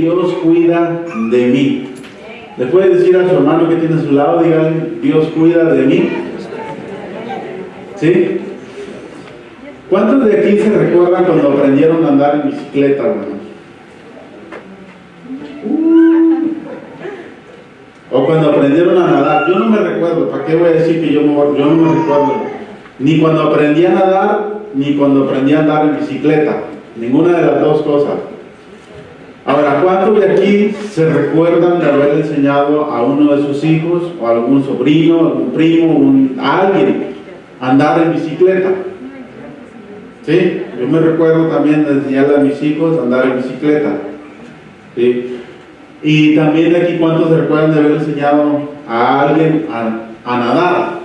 Dios cuida de mí. ¿Le puede decir a su hermano que tiene a su lado? Dígale, Dios cuida de mí. ¿Sí? ¿Cuántos de aquí se recuerdan cuando aprendieron a andar en bicicleta, hermanos? O cuando aprendieron a nadar. Yo no me recuerdo. ¿Para qué voy a decir que yo no me recuerdo? Ni cuando aprendí a nadar, ni cuando aprendí a andar en bicicleta. Ninguna de las dos cosas. Ahora, ¿cuántos de aquí se recuerdan de haber enseñado a uno de sus hijos, o a algún sobrino, algún primo, a alguien a andar en bicicleta? ¿Sí? Yo me recuerdo también de enseñarle a mis hijos a andar en bicicleta. ¿Sí? Y también de aquí, ¿cuántos se recuerdan de haber enseñado a alguien a nadar?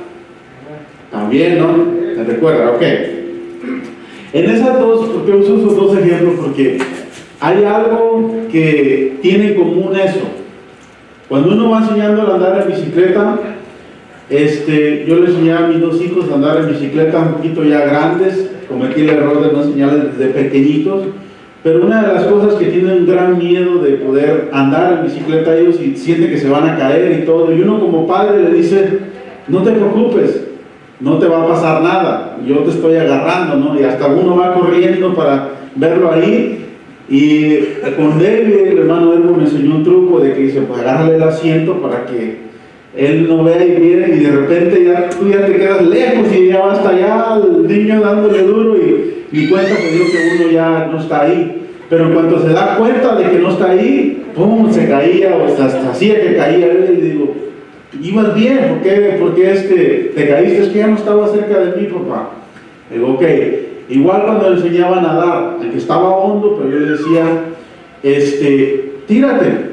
También, ¿no? ¿Se recuerda? Ok. En esas dos, ¿por qué uso esos dos ejemplos? Porque hay algo que tiene en común eso. Cuando uno va enseñando a andar en bicicleta, yo le enseñé a mis dos hijos a andar en bicicleta un poquito ya grandes. Cometí el error de no enseñarles desde pequeñitos. Pero una de las cosas que tienen un gran miedo de poder andar en bicicleta ellos y sienten que se van a caer y todo. Y uno como padre le dice, no te preocupes, no te va a pasar nada, yo te estoy agarrando, ¿no? Y hasta uno va corriendo para verlo ahí. Y con David, el hermano Elmo me enseñó un truco de que dice, pues agárrale el asiento para que él no vea y viene, y de repente tú ya te quedas lejos y ya va hasta allá el niño dándole duro y cuenta se dio que uno ya no está ahí. Pero en cuanto se da cuenta de que no está ahí, ¡pum!, se caía, o hasta hacía que caía. Y digo, ibas bien, ¿por qué te caíste? Es que ya no estaba cerca de mí, papá. Digo, ok. Igual cuando le enseñaba a nadar, aunque estaba hondo, pero yo le decía, tírate.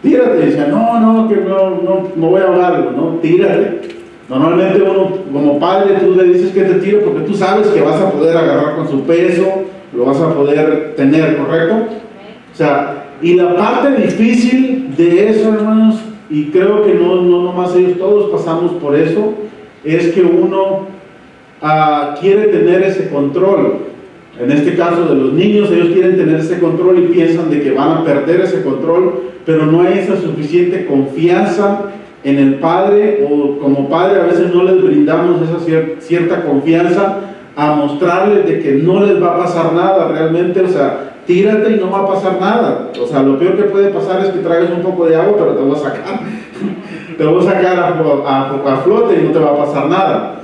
Decía, no, que no voy a ahogarlo, no, tírate. Normalmente uno, como padre, tú le dices que te tire porque tú sabes que vas a poder agarrar con su peso, lo vas a poder tener, ¿correcto? O sea, y la parte difícil de eso, hermanos, y creo que no nomás ellos, todos pasamos por eso, es que uno quiere tener ese control. En este caso de los niños, ellos quieren tener ese control y piensan de que van a perder ese control, pero no hay esa suficiente confianza en el padre, o como padre a veces no les brindamos esa cierta confianza a mostrarles de que no les va a pasar nada realmente. O sea, tírate y no va a pasar nada. O sea, lo peor que puede pasar es que traigas un poco de agua, pero te voy a sacar te voy a sacar a flote y no te va a pasar nada.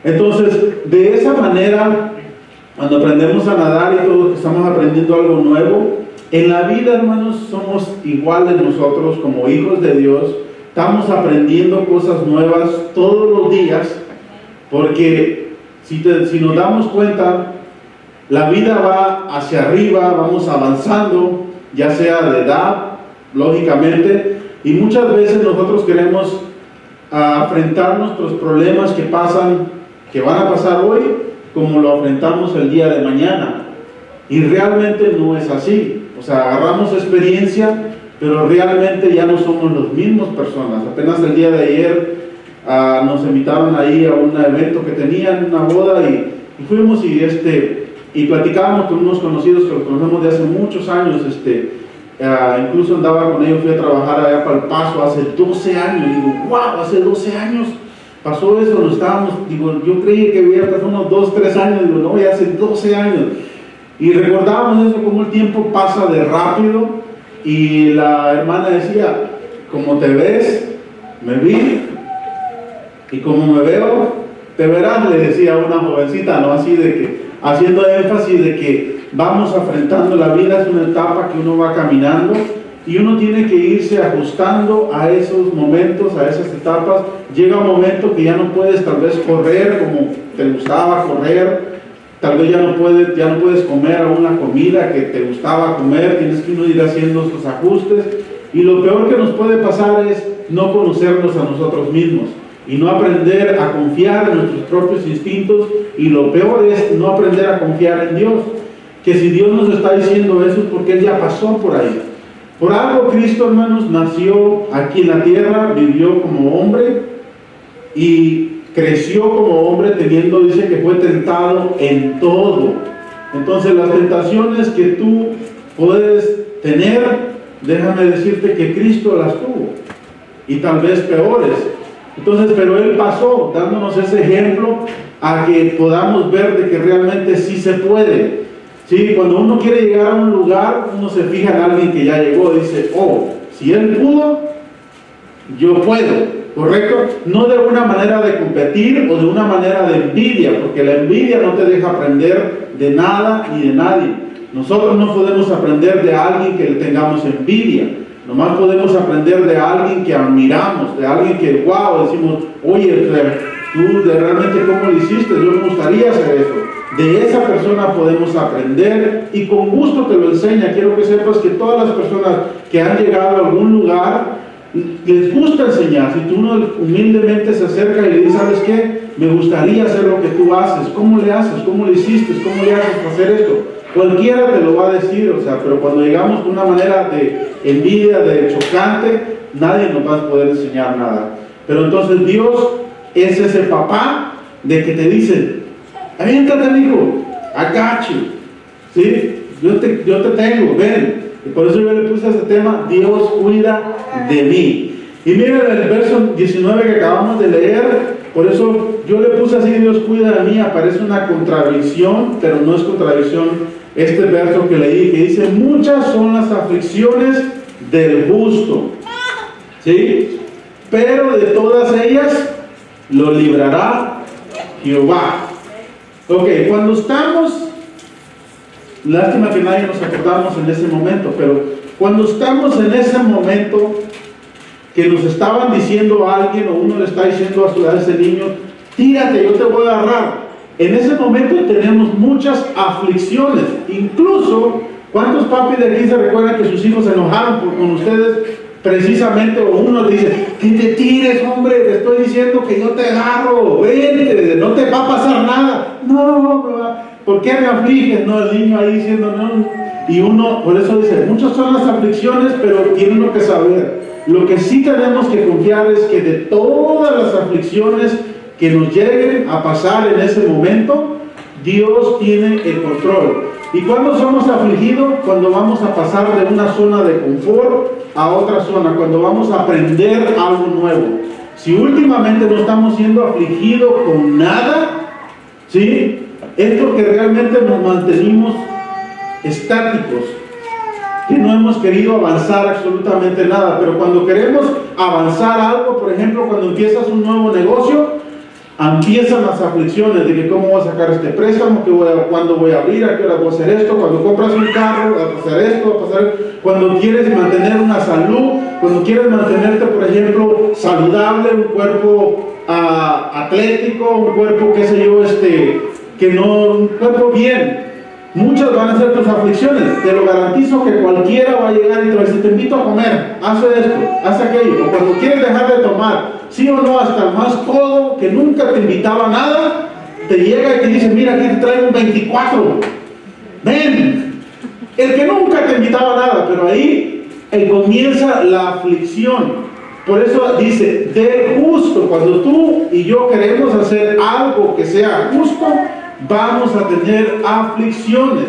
Entonces, de esa manera, cuando aprendemos a nadar y todos estamos aprendiendo algo nuevo, en la vida, hermanos, somos iguales nosotros como hijos de Dios. Estamos aprendiendo cosas nuevas todos los días, porque si nos damos cuenta, la vida va hacia arriba, vamos avanzando, ya sea de edad, lógicamente, y muchas veces nosotros queremos afrontar nuestros problemas que van a pasar hoy, como lo afrontamos el día de mañana. Y realmente no es así. O sea, agarramos experiencia, pero realmente ya no somos las mismas personas. Apenas el día de ayer nos invitaron ahí a un evento que tenían, una boda, y fuimos y platicábamos con unos conocidos que los conocemos de hace muchos años. Incluso andaba con ellos, fui a trabajar allá para El Paso hace 12 años. Digo, wow, hace 12 años pasó eso, no estábamos, yo creí que había pasado unos 2, 3 años, digo, no, ya hace 12 años. Y recordábamos eso, como el tiempo pasa de rápido, y la hermana decía, como te ves, me vi, y como me veo, te verás, le decía a una jovencita, ¿no? Así de que, haciendo énfasis de que vamos afrontando la vida, es una etapa que uno va caminando, y uno tiene que irse ajustando a esos momentos, a esas etapas. Llega un momento que ya no puedes tal vez correr como te gustaba correr, tal vez ya no puedes comer una comida que te gustaba comer, tienes que ir haciendo esos ajustes, y lo peor que nos puede pasar es no conocernos a nosotros mismos y no aprender a confiar en nuestros propios instintos, y lo peor es no aprender a confiar en Dios, que si Dios nos está diciendo eso es porque Él ya pasó por ahí. Por algo Cristo, hermanos, nació aquí en la tierra, vivió como hombre y creció como hombre, dice que fue tentado en todo. Entonces las tentaciones que tú puedes tener, déjame decirte que Cristo las tuvo, y tal vez peores. Entonces, pero Él pasó dándonos ese ejemplo a que podamos ver de que realmente sí se puede. ¿Sí? Cuando uno quiere llegar a un lugar, uno se fija en alguien que ya llegó y dice, oh, si Él pudo, yo puedo. ¿Correcto? No de una manera de competir o de una manera de envidia, porque la envidia no te deja aprender de nada ni de nadie. Nosotros no podemos aprender de alguien que le tengamos envidia. Nomás podemos aprender de alguien que admiramos, de alguien que, wow, decimos, oye, tú realmente cómo lo hiciste, yo me gustaría hacer eso. De esa persona podemos aprender y con gusto te lo enseña. Quiero que sepas que todas las personas que han llegado a algún lugar les gusta enseñar. Si tú uno humildemente se acerca y le dice, ¿sabes qué? Me gustaría hacer lo que tú haces. ¿Cómo le haces? ¿Cómo le hiciste? ¿Cómo le haces para hacer esto? Cualquiera te lo va a decir, o sea, pero cuando llegamos de una manera de envidia, de chocante, nadie nos va a poder enseñar nada. Pero entonces Dios es ese papá de que te dice, aviéntate, hijo, I got you, ¿sí? Yo te tengo, ven. Y por eso yo le puse ese tema, Dios cuida de mí. Y miren el verso 19 que acabamos de leer, por eso yo le puse así, Dios cuida de mí. Aparece una contradicción, pero no es contradicción este verso que leí, que dice, muchas son las aflicciones del justo, ¿sí? Pero de todas ellas lo librará Jehová. Ok, cuando estamos, lástima que nadie nos acordamos en ese momento, pero cuando estamos en ese momento que nos estaban diciendo a alguien, o uno le está diciendo a ese niño, tírate, yo te voy a agarrar. En ese momento tenemos muchas aflicciones. Incluso, ¿cuántos papis de aquí se recuerdan que sus hijos se enojaron con ustedes? Precisamente, o uno le dice, que te tires, hombre, te estoy diciendo que yo te agarro, vente, no te va a pasar nada. No, ¿por qué me afliges? No, el niño ahí diciendo no. Y uno, por eso dice, muchas son las aflicciones, pero tiene uno que saber. Lo que sí tenemos que confiar es que de todas las aflicciones que nos lleguen a pasar en ese momento, Dios tiene el control. ¿Y cuando somos afligidos? Cuando vamos a pasar de una zona de confort a otra zona, cuando vamos a aprender algo nuevo. Si últimamente no estamos siendo afligidos con nada, ¿sí? Es porque realmente nos mantenimos estáticos, que no hemos querido avanzar absolutamente nada. Pero cuando queremos avanzar algo, por ejemplo, cuando empiezas un nuevo negocio, empiezan las aflicciones de que cómo voy a sacar este préstamo, cuándo voy a abrir, a qué hora voy a hacer esto. Cuando compras un carro, va a pasar esto, va a pasar. Cuando quieres mantener una salud, cuando quieres mantenerte, por ejemplo, saludable, un cuerpo atlético, un cuerpo, qué sé yo, un cuerpo bien. Muchas van a ser tus aflicciones. Te lo garantizo que cualquiera va a llegar y te va a decir, te invito a comer, haz esto, haz aquello. O cuando quieres dejar de tomar, sí o no, hasta el más codo que nunca te invitaba a nada, te llega y te dice, mira, aquí te traigo un 24. Ven. El que nunca te invitaba a nada, pero ahí comienza la aflicción. Por eso dice, del justo. Cuando tú y yo queremos hacer algo que sea justo, vamos a tener aflicciones.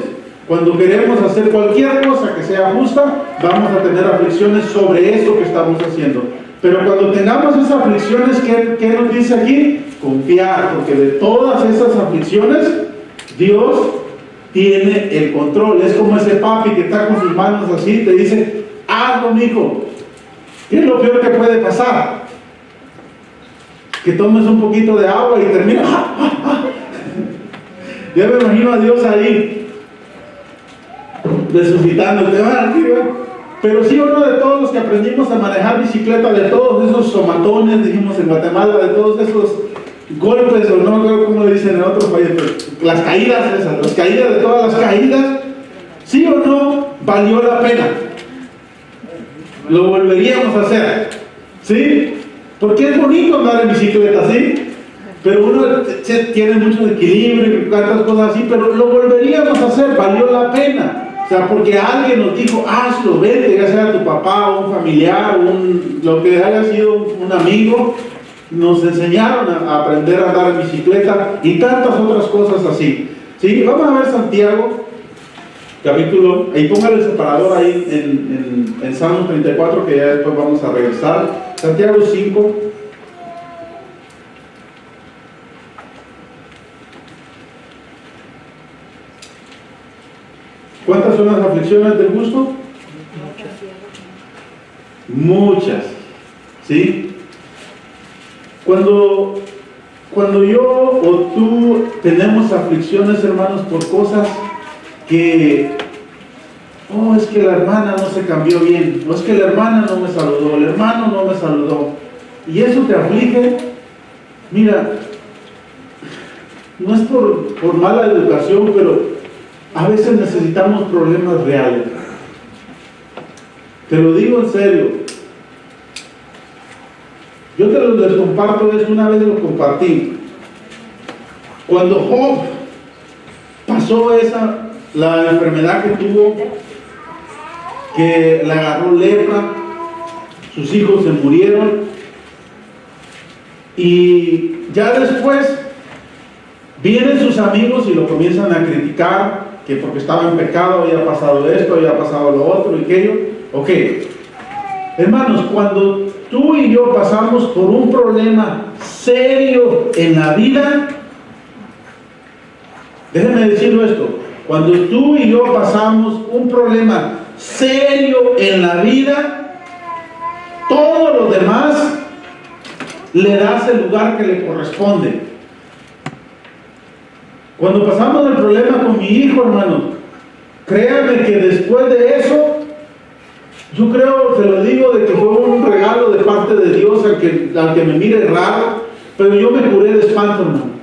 Cuando queremos hacer cualquier cosa que sea justa, vamos a tener aflicciones sobre eso que estamos haciendo. Pero cuando tengamos esas aflicciones, ¿qué nos dice aquí? Confiar, porque de todas esas aflicciones, Dios tiene el control. Es como ese papi que está con sus manos así y te dice, hazlo, mijo. ¿Qué es lo peor que puede pasar? Que tomes un poquito de agua y termina. Yo me imagino a Dios ahí resucitándote. Pero sí, uno de todos los que aprendimos a manejar bicicleta, de todos esos somatones, dijimos en Guatemala, de todos esos golpes, o no me acuerdo cómo le dicen en otros países, pero las caídas esas, las caídas de todas las caídas, sí o no, valió la pena. Lo volveríamos a hacer, ¿sí? Porque es bonito andar en bicicleta, ¿sí? Pero uno tiene mucho equilibrio y tantas cosas así, pero lo volveríamos a hacer, valió la pena. O sea, porque alguien nos dijo, hazlo, vete, ya sea tu papá, o un familiar, lo que haya sido un amigo, nos enseñaron a aprender a andar en bicicleta y tantas otras cosas así. ¿Sí? Vamos a ver Santiago, capítulo, ahí póngale el separador ahí en Salmos 34, que ya después vamos a regresar. Santiago 5. ¿Cuántas son las aflicciones del justo? Muchas. ¿Sí? Cuando yo o tú tenemos aflicciones, hermanos, por cosas que, es que la hermana no se cambió bien, o es que la hermana no me saludó, el hermano no me saludó, y eso te aflige, mira, no es por mala educación, pero a veces necesitamos problemas reales. Te lo digo en serio. Yo les comparto esto, una vez lo compartí. Cuando Job pasó la enfermedad que tuvo, que le agarró lepra, sus hijos se murieron, y ya después vienen sus amigos y lo comienzan a criticar, que porque estaba en pecado había pasado esto, había pasado lo otro y aquello. Ok, hermanos, cuando tú y yo pasamos por un problema serio en la vida, déjenme decirlo esto, cuando tú y yo pasamos un problema serio en la vida, todo lo demás le das el lugar que le corresponde. Cuando pasamos el problema con mi hijo, hermano, créanme que después de eso, yo creo, te lo digo, de que fue un regalo de parte de Dios al que me mire raro, pero yo me curé de espanto, hermano.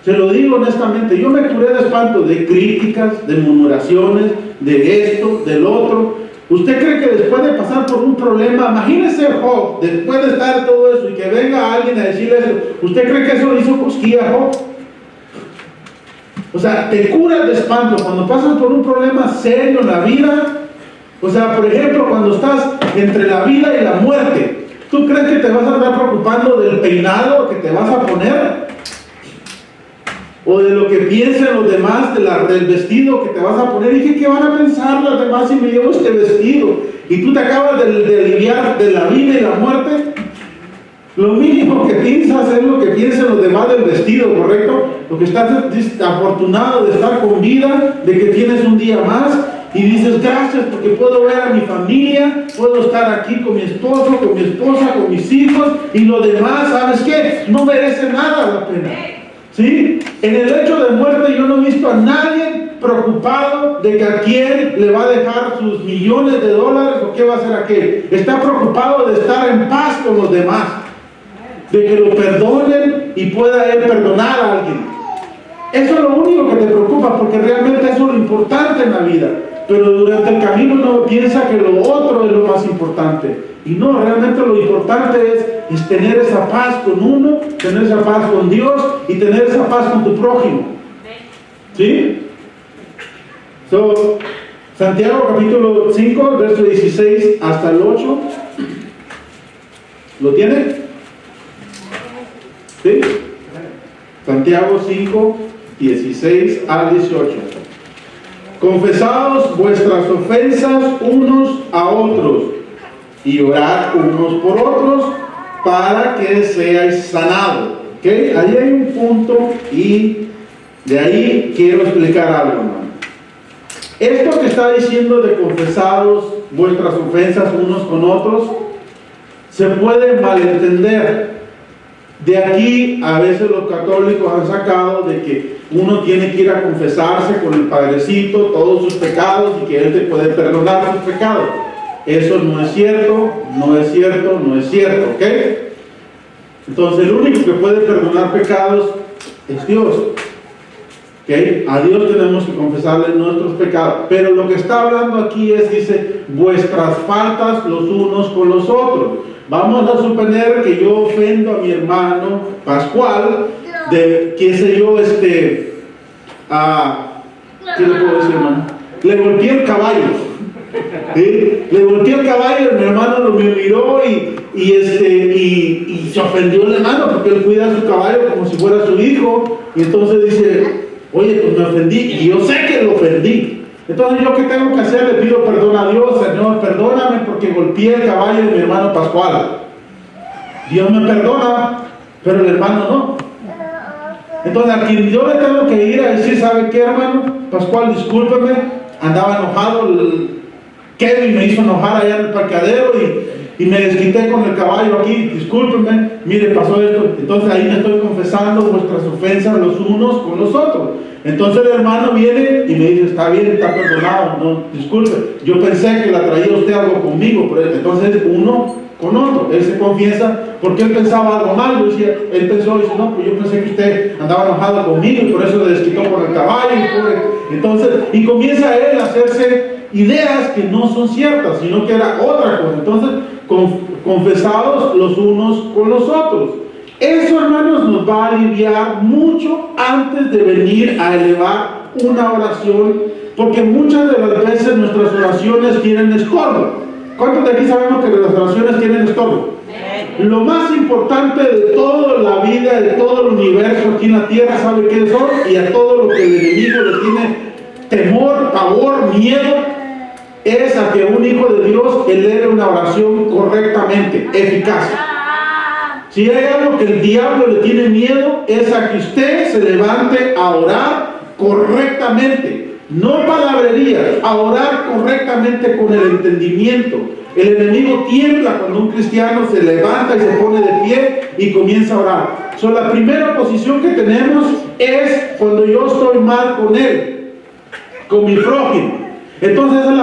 Se lo digo honestamente, yo me curé de espanto, de críticas, de murmuraciones, de esto, del otro. ¿Usted cree que después de pasar por un problema, imagínese Job, después de estar todo eso y que venga alguien a decirle eso, ¿usted cree que eso le hizo cosquilla a Job? O sea, te curas de espanto cuando pasas por un problema serio en la vida. O sea, por ejemplo, cuando estás entre la vida y la muerte, ¿tú crees que te vas a estar preocupando del peinado que te vas a poner? ¿O de lo que piensen los demás, del vestido que te vas a poner? ¿Y qué van a pensar los demás si me llevo este vestido? Y tú te acabas de aliviar de la vida y la muerte. Lo mínimo que piensas es lo que piensan los demás del vestido, ¿correcto? Lo que estás afortunado de estar con vida, de que tienes un día más, y dices gracias porque puedo ver a mi familia, puedo estar aquí con mi esposo, con mi esposa, con mis hijos, y lo demás, ¿sabes qué? No merece nada la pena. ¿Sí? En el hecho de muerte yo no he visto a nadie preocupado de que a quién le va a dejar sus millones de dólares o qué va a hacer aquel. Está preocupado de estar en paz con los demás, de que lo perdonen y pueda él perdonar a alguien. Eso es lo único que te preocupa, porque realmente eso es lo importante en la vida. Pero durante el camino uno piensa que lo otro es lo más importante. Y no, realmente lo importante es tener esa paz con uno, tener esa paz con Dios y tener esa paz con tu prójimo. ¿Sí? Santiago capítulo 5, verso 16 hasta el 8. ¿Lo tiene? ¿Sí? Santiago 5, 16 al 18. Confesaos vuestras ofensas unos a otros y orad unos por otros para que seáis sanados. ¿Okay? Ahí hay un punto y de ahí quiero explicar algo, hermano. Esto que está diciendo de confesados vuestras ofensas unos con otros se puede malentender. De aquí a veces los católicos han sacado de que uno tiene que ir a confesarse con el Padrecito todos sus pecados y que Él te puede perdonar sus pecados. Eso no es cierto, no es cierto, no es cierto, ¿ok? Entonces el único que puede perdonar pecados es Dios, ¿ok? A Dios tenemos que confesarle nuestros pecados, pero lo que está hablando aquí dice, vuestras faltas los unos con los otros. Vamos a suponer que yo ofendo a mi hermano Pascual, de, qué sé yo, ¿qué le puedo decir, hermano? Le golpeé el caballo. ¿Sí? Le volteé el caballo, mi hermano me miró y se ofendió el hermano porque él cuida a su caballo como si fuera su hijo, y entonces dice, Oye, pues me ofendí y yo sé que lo ofendí. Entonces, ¿yo qué tengo que hacer? Le pido perdón a Dios. Señor, perdóname porque golpeé el caballo de mi hermano Pascual. Dios me perdona, pero el hermano no. Entonces, a quien yo le tengo que ir a decir, ¿sabe qué, hermano? Pascual, discúlpeme, andaba enojado, Kevin me hizo enojar allá en el parqueadero y me desquité con el caballo aquí, discúlpeme, mire, pasó esto. Entonces ahí me estoy confesando vuestras ofensas los unos con los otros. Entonces el hermano viene y me dice, está bien, está perdonado, no, disculpe, yo pensé que la traía usted algo conmigo, pero entonces uno con otro, él se confiesa porque él pensaba algo mal. Yo decía, él pensó, dice, no, pues yo pensé que usted andaba enojado conmigo y por eso le desquitó con el caballo. Entonces, y comienza él a hacerse ideas que no son ciertas, sino que era otra cosa. Entonces, confesados los unos con los otros. Eso, hermanos, nos va a aliviar mucho antes de venir a elevar una oración, porque muchas de las veces nuestras oraciones tienen estorbo. ¿Cuántos de aquí sabemos que las oraciones tienen estorbo? Lo más importante de toda la vida, de todo el universo aquí en la tierra, ¿sabe qué son? Y a todo lo que el enemigo le tiene temor, pavor, miedo, es a que un hijo de Dios eleve una oración correctamente, eficaz. Si hay algo que el diablo le tiene miedo, es a que usted se levante a orar correctamente. No palabrería, a orar correctamente con el entendimiento. El enemigo tiembla cuando un cristiano se levanta y se pone de pie y comienza a orar. La primera posición que tenemos es cuando yo estoy mal con él, con mi prójimo. Entonces esa es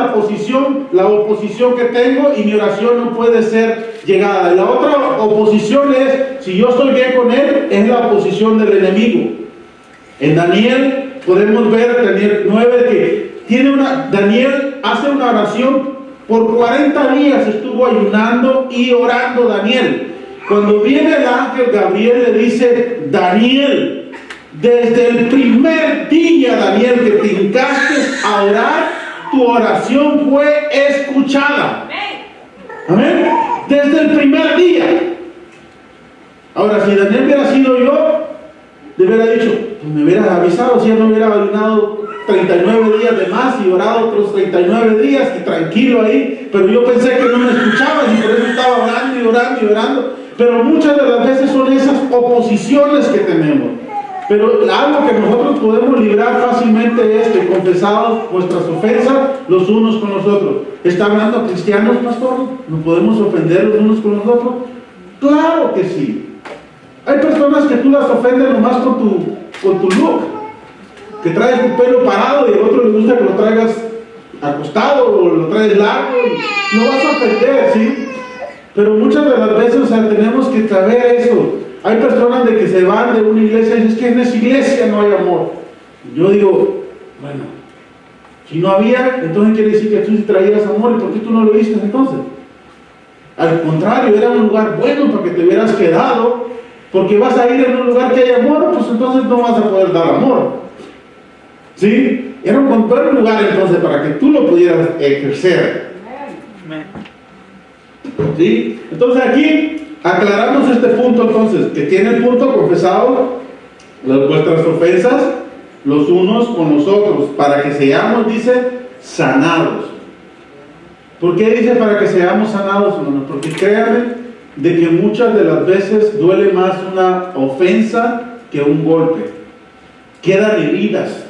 la oposición que tengo y mi oración no puede ser llegada. La otra oposición es, si yo estoy bien con él, es la oposición del enemigo. En Daniel podemos ver, Daniel 9, que Daniel hace una oración, por 40 días estuvo ayunando y orando Daniel. Cuando viene el ángel Gabriel le dice, Daniel, desde el primer día, Daniel, que te hincaste a orar, tu oración fue escuchada. Amén. Desde el primer día. Ahora, si Daniel hubiera sido yo, le hubiera dicho, pues me hubieras avisado, si ya no hubiera ayunado 39 días de más y orado otros 39 días y tranquilo ahí, pero yo pensé que no me escuchabas y por eso estaba orando y orando y orando. Pero muchas de las veces son esas oposiciones que tenemos. Pero algo que nosotros podemos librar fácilmente es que confesados vuestras ofensas los unos con los otros. ¿Está hablando a cristianos, pastor? ¿No podemos ofender los unos con los otros? Claro que sí. Hay personas que tú las ofendes nomás con tu look, que traes tu pelo parado y al otro le gusta que lo traigas acostado o lo traes largo, y no vas a ofender, ¿sí? Pero muchas de las veces, o sea, tenemos que saber eso. Hay personas de que se van de una iglesia y dicen, es que en esa iglesia no hay amor. Yo digo, bueno, si no había, entonces quiere decir que tú sí traías amor, ¿y por qué tú no lo viste entonces? Al contrario, era un lugar bueno para que te hubieras quedado, porque vas a ir en un lugar que hay amor, pues entonces no vas a poder dar amor. ¿Sí? Era un buen lugar entonces para que tú lo pudieras ejercer. ¿Sí? Entonces aquí aclaramos este punto entonces, que tiene el punto confesado vuestras ofensas los unos con los otros, para que seamos, dice, sanados. ¿Por qué dice para que seamos sanados, hermanos? Porque créanme de que muchas de las veces duele más una ofensa que un golpe. Quedan heridas.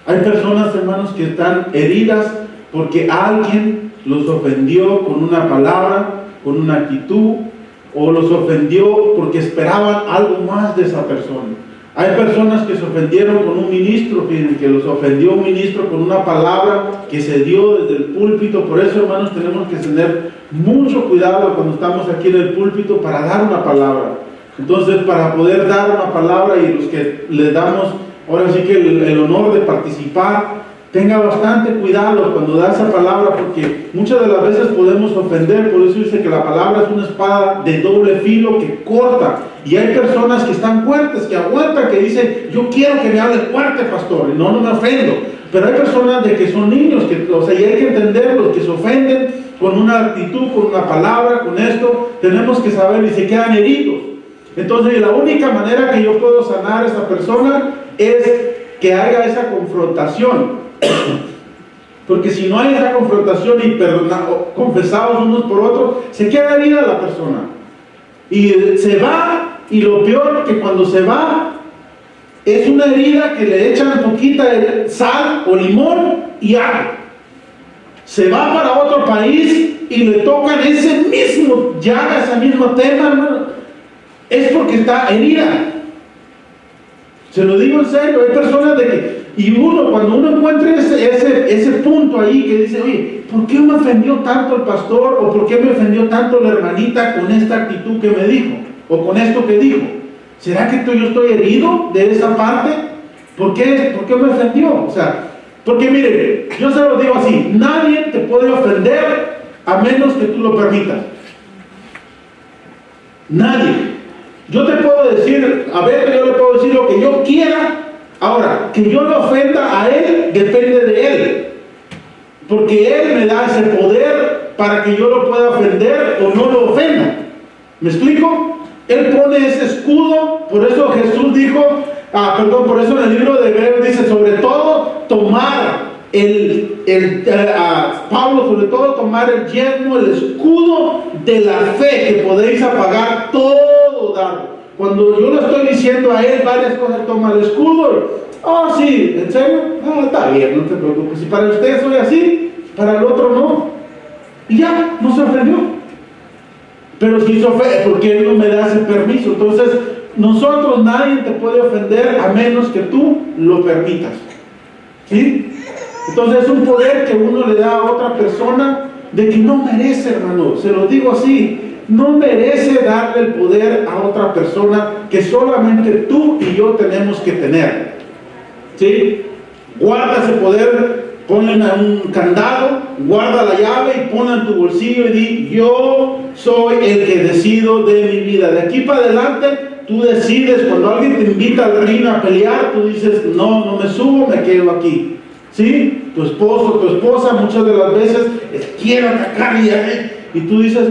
Hay personas, hermanos, que están heridas porque alguien los ofendió con una palabra, con una actitud, o los ofendió porque esperaban algo más de esa persona. Hay personas que se ofendieron con un ministro, que los ofendió un ministro con una palabra que se dio desde el púlpito. Por eso, hermanos, tenemos que tener mucho cuidado cuando estamos aquí en el púlpito para dar una palabra. Entonces, para poder dar una palabra y los que les damos, ahora sí que el honor de participar, tenga bastante cuidado cuando da esa palabra, porque muchas de las veces podemos ofender. Por eso dice que la palabra es una espada de doble filo que corta. Y hay personas que están fuertes, que aguantan, que dicen, yo quiero que me hable fuerte, pastor, y no me ofendo. Pero hay personas de que son niños, y hay que entenderlos, que se ofenden con una actitud, con una palabra, con esto. Tenemos que saber y se quedan heridos. Entonces la única manera que yo puedo sanar a esa persona es que haya esa confrontación. Porque si no hay esa confrontación y confesados unos por otros, se queda herida la persona. Y se va, y lo peor que cuando se va, es una herida que le echan poquita de sal o limón y agua. Se va para otro país y le tocan ese mismo llaga, ese mismo tema, hermano. Es porque está herida. Se lo digo en serio, hay personas de que, y cuando uno encuentra ese punto ahí que dice, oye, ¿por qué me ofendió tanto el pastor? ¿O por qué me ofendió tanto la hermanita con esta actitud que me dijo? ¿O con esto que dijo? ¿Será que yo estoy herido de esa parte? ¿Por qué me ofendió? O sea, porque mire, yo se lo digo así, nadie te puede ofender a menos que tú lo permitas. Nadie. Yo te puedo decir, a ver, yo le puedo decir lo que yo quiera. Ahora, que yo lo ofenda a él, depende de él. Porque él me da ese poder para que yo lo pueda ofender o no lo ofenda. ¿Me explico? Él pone ese escudo, por eso Jesús dijo, por eso en el libro de Hebreos dice, sobre todo tomar Pablo, sobre todo tomar el yelmo, el escudo de la fe, que podéis apagar todo dardo. Cuando yo le estoy diciendo a él varias cosas, toma el escudo. Oh, sí, ¿en serio? Está bien, no te preocupes. Si para usted soy así, para el otro no. Y ya, no se ofendió. Pero si se ofende, porque él no me da ese permiso. Entonces, nosotros, nadie te puede ofender a menos que tú lo permitas. ¿Sí? Entonces es un poder que uno le da a otra persona de que no merece, hermano. Se lo digo así. No merece darle el poder a otra persona que solamente tú y yo tenemos que tener. ¿Sí? Guarda ese poder, ponle un candado, guarda la llave y ponla en tu bolsillo y di, yo soy el que decido de mi vida. De aquí para adelante, tú decides. Cuando alguien te invita al ring a pelear, tú dices, no me subo, me quedo aquí. ¿Sí? Tu esposo, tu esposa, muchas de las veces quiere atacar y tú dices,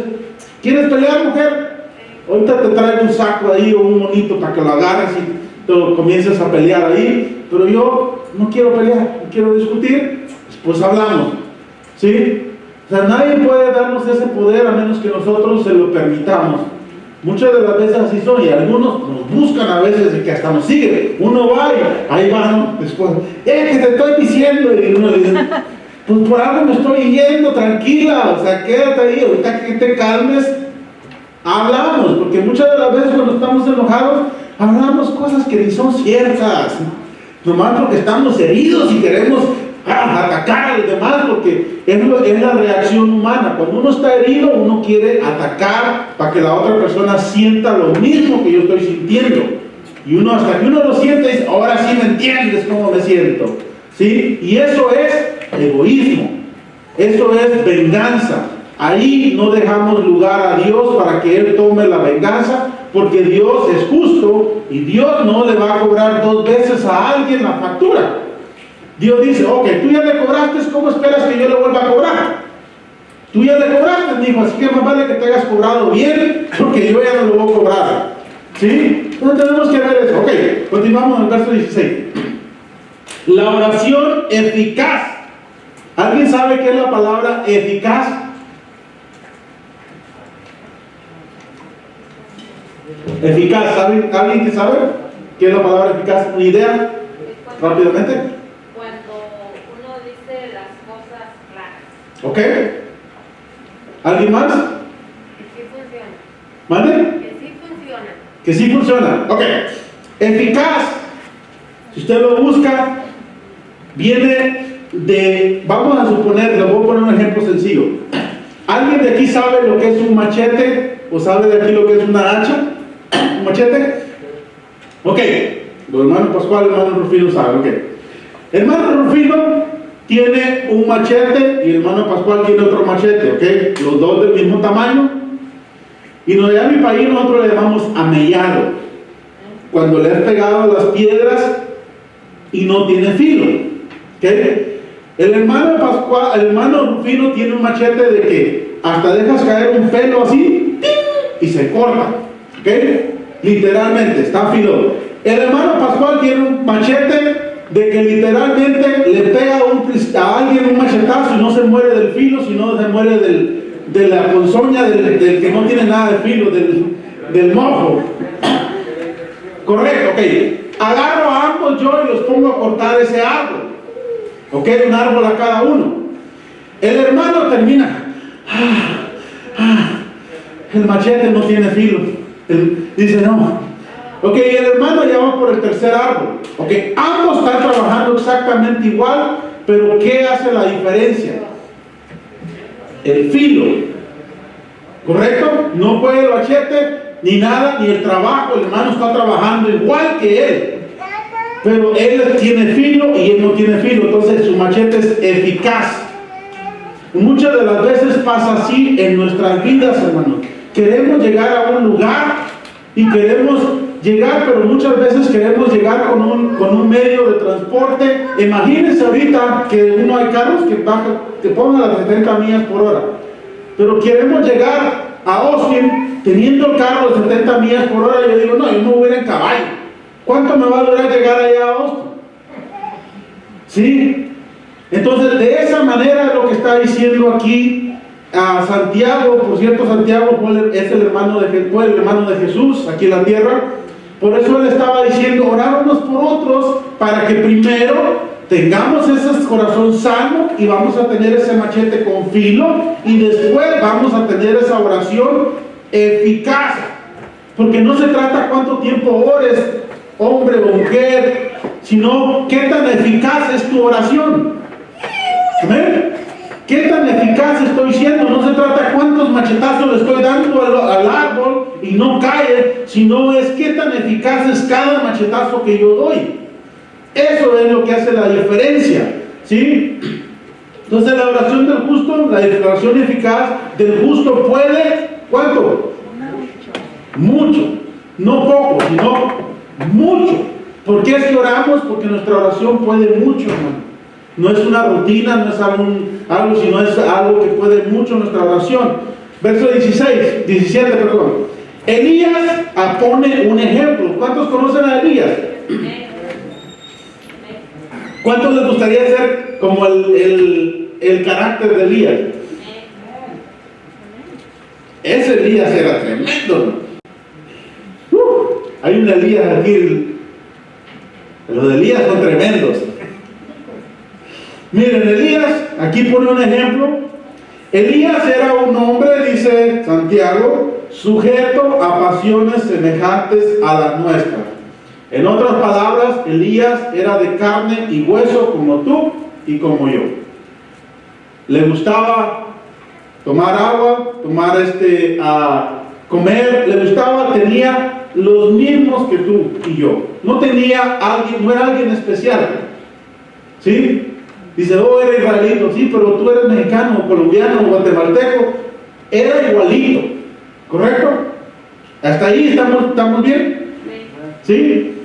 ¿quieres pelear, mujer? Ahorita te traigo un saco ahí o un monito para que lo agarres y te lo comiences a pelear ahí. Pero yo no quiero pelear, no quiero discutir. Pues hablamos. ¿Sí? O sea, nadie puede darnos ese poder a menos que nosotros se lo permitamos. Muchas de las veces así son, y algunos nos buscan a veces de que hasta nos siguen. Uno va y ahí va, ¿no? Después, que te estoy diciendo, y uno le dice, pues por algo me estoy yendo, tranquila, o sea, quédate ahí, ahorita que te calmes, hablamos, porque muchas de las veces cuando estamos enojados, hablamos cosas que ni son ciertas, nomás porque estamos heridos y queremos atacar a los demás, porque es la reacción humana. Cuando uno está herido, uno quiere atacar para que la otra persona sienta lo mismo que yo estoy sintiendo. Y uno, hasta que uno lo siente, dice, ahora sí me entiendes cómo me siento. ¿Sí? Y eso es egoísmo. Eso es venganza. Ahí no dejamos lugar a Dios para que Él tome la venganza, porque Dios es justo y Dios no le va a cobrar dos veces a alguien la factura. Dios dice, ok, tú ya le cobraste, ¿cómo esperas que yo le vuelva a cobrar? Tú ya le cobraste, dijo, así que más vale que te hayas cobrado bien, porque yo ya no lo voy a cobrar. ¿Sí? Entonces tenemos que ver eso. Ok, continuamos en el verso 16. La oración eficaz. ¿Alguien sabe qué es la palabra eficaz? Eficaz, ¿sabe? ¿Alguien que sabe qué es la palabra eficaz? ¿Una idea? Rápidamente. ¿Ok? ¿Alguien más? Que sí funciona. ¿Mande? Que sí funciona. Que sí funciona. Ok. Eficaz. Si usted lo busca, viene de, vamos a suponer, le voy a poner un ejemplo sencillo. ¿Alguien de aquí sabe lo que es un machete? ¿O sabe de aquí lo que es una hacha? ¿Un machete? Ok. Los hermanos Pascual y el hermano Rufino saben. Ok. El hermano Rufino tiene un machete y el hermano Pascual tiene otro machete, ¿ok? Los dos del mismo tamaño. Y en mi país nosotros le llamamos amellado. Cuando le has pegado las piedras y no tiene filo, ¿ok? El hermano Pascual, el hermano Rufino tiene un machete de que hasta dejas caer un pelo así ¡ting! Y se corta, ¿ok? Literalmente, está afilado. El hermano Pascual tiene un machete de que literalmente le pega a alguien un machetazo y no se muere del filo, sino se muere de la ponzoña del que no tiene nada de filo, del mojo. Correcto, ok. Agarro a ambos yo y los pongo a cortar ese árbol. Ok, un árbol a cada uno. El hermano termina. El machete no tiene filo. Dice no. Ok, el hermano ya va por el tercer árbol. Ok, ambos están trabajando exactamente igual, pero ¿qué hace la diferencia? El filo. ¿Correcto? No fue el machete ni nada, ni el trabajo. El hermano está trabajando igual que él. Pero él tiene filo y él no tiene filo. Entonces su machete es eficaz. Muchas de las veces pasa así en nuestras vidas, hermanos. Queremos llegar a un lugar y queremos llegar, pero muchas veces queremos llegar con un medio de transporte. Imagínense ahorita que uno hay carros que pongan las 70 millas por hora, pero queremos llegar a Austin teniendo el carro de 70 millas por hora. Y yo digo, no, yo me voy a ir en caballo. ¿Cuánto me va a durar llegar allá a Austin? ¿Sí? Entonces, de esa manera es lo que está diciendo aquí a Santiago. Por cierto, Santiago fue el hermano de Jesús aquí en la tierra. Por eso él estaba diciendo, orar unos por otros, para que primero tengamos ese corazón sano y vamos a tener ese machete con filo, y después vamos a tener esa oración eficaz. Porque no se trata cuánto tiempo ores, hombre o mujer, sino qué tan eficaz es tu oración. ¿Amén? ¿Qué tan eficaz estoy siendo? No se trta cuántos machetazos le estoy dando al árbol y no cae, sino es qué tan eficaz es cada machetazo que yo doy. Eso es lo que hace la diferencia, ¿sí? Entonces la oración del justo, la oración eficaz del justo puede, ¿cuánto? Mucho. No poco, sino mucho. ¿Por qué es que oramos? Porque nuestra oración puede mucho, hermano. No es una rutina, no es algo, sino es algo que puede mucho nuestra oración. Verso 17, perdón. Elías pone un ejemplo. ¿Cuántos conocen a Elías? ¿Cuántos les gustaría ser como el carácter de Elías? Ese Elías era tremendo, ¿no? Hay un Elías aquí. Los de Elías son tremendos. Miren, Elías, aquí pone un ejemplo. Elías era un hombre, dice Santiago, sujeto a pasiones semejantes a las nuestras. En otras palabras, Elías era de carne y hueso como tú y como yo. Le gustaba tomar agua, comer, le gustaba, tenía los mismos que tú y yo. No era alguien especial. ¿Sí? Dice, oh, eres israelito, sí, pero tú eres mexicano, colombiano, guatemalteco. Era igualito, ¿correcto? ¿Hasta ahí estamos bien? ¿Sí?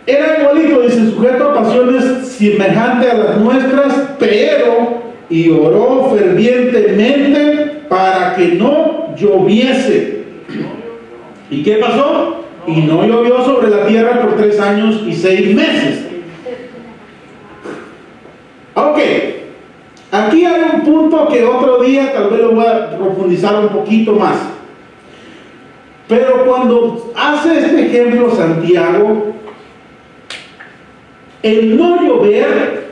Era igualito, dice, sujeto a pasiones semejantes a las nuestras, pero, y oró fervientemente para que no lloviese. ¿Y qué pasó? Y no llovió sobre la tierra por 3 años y 6 meses. Ok, aquí hay un punto que otro día tal vez lo voy a profundizar un poquito más. Pero cuando hace este ejemplo Santiago, el no llover,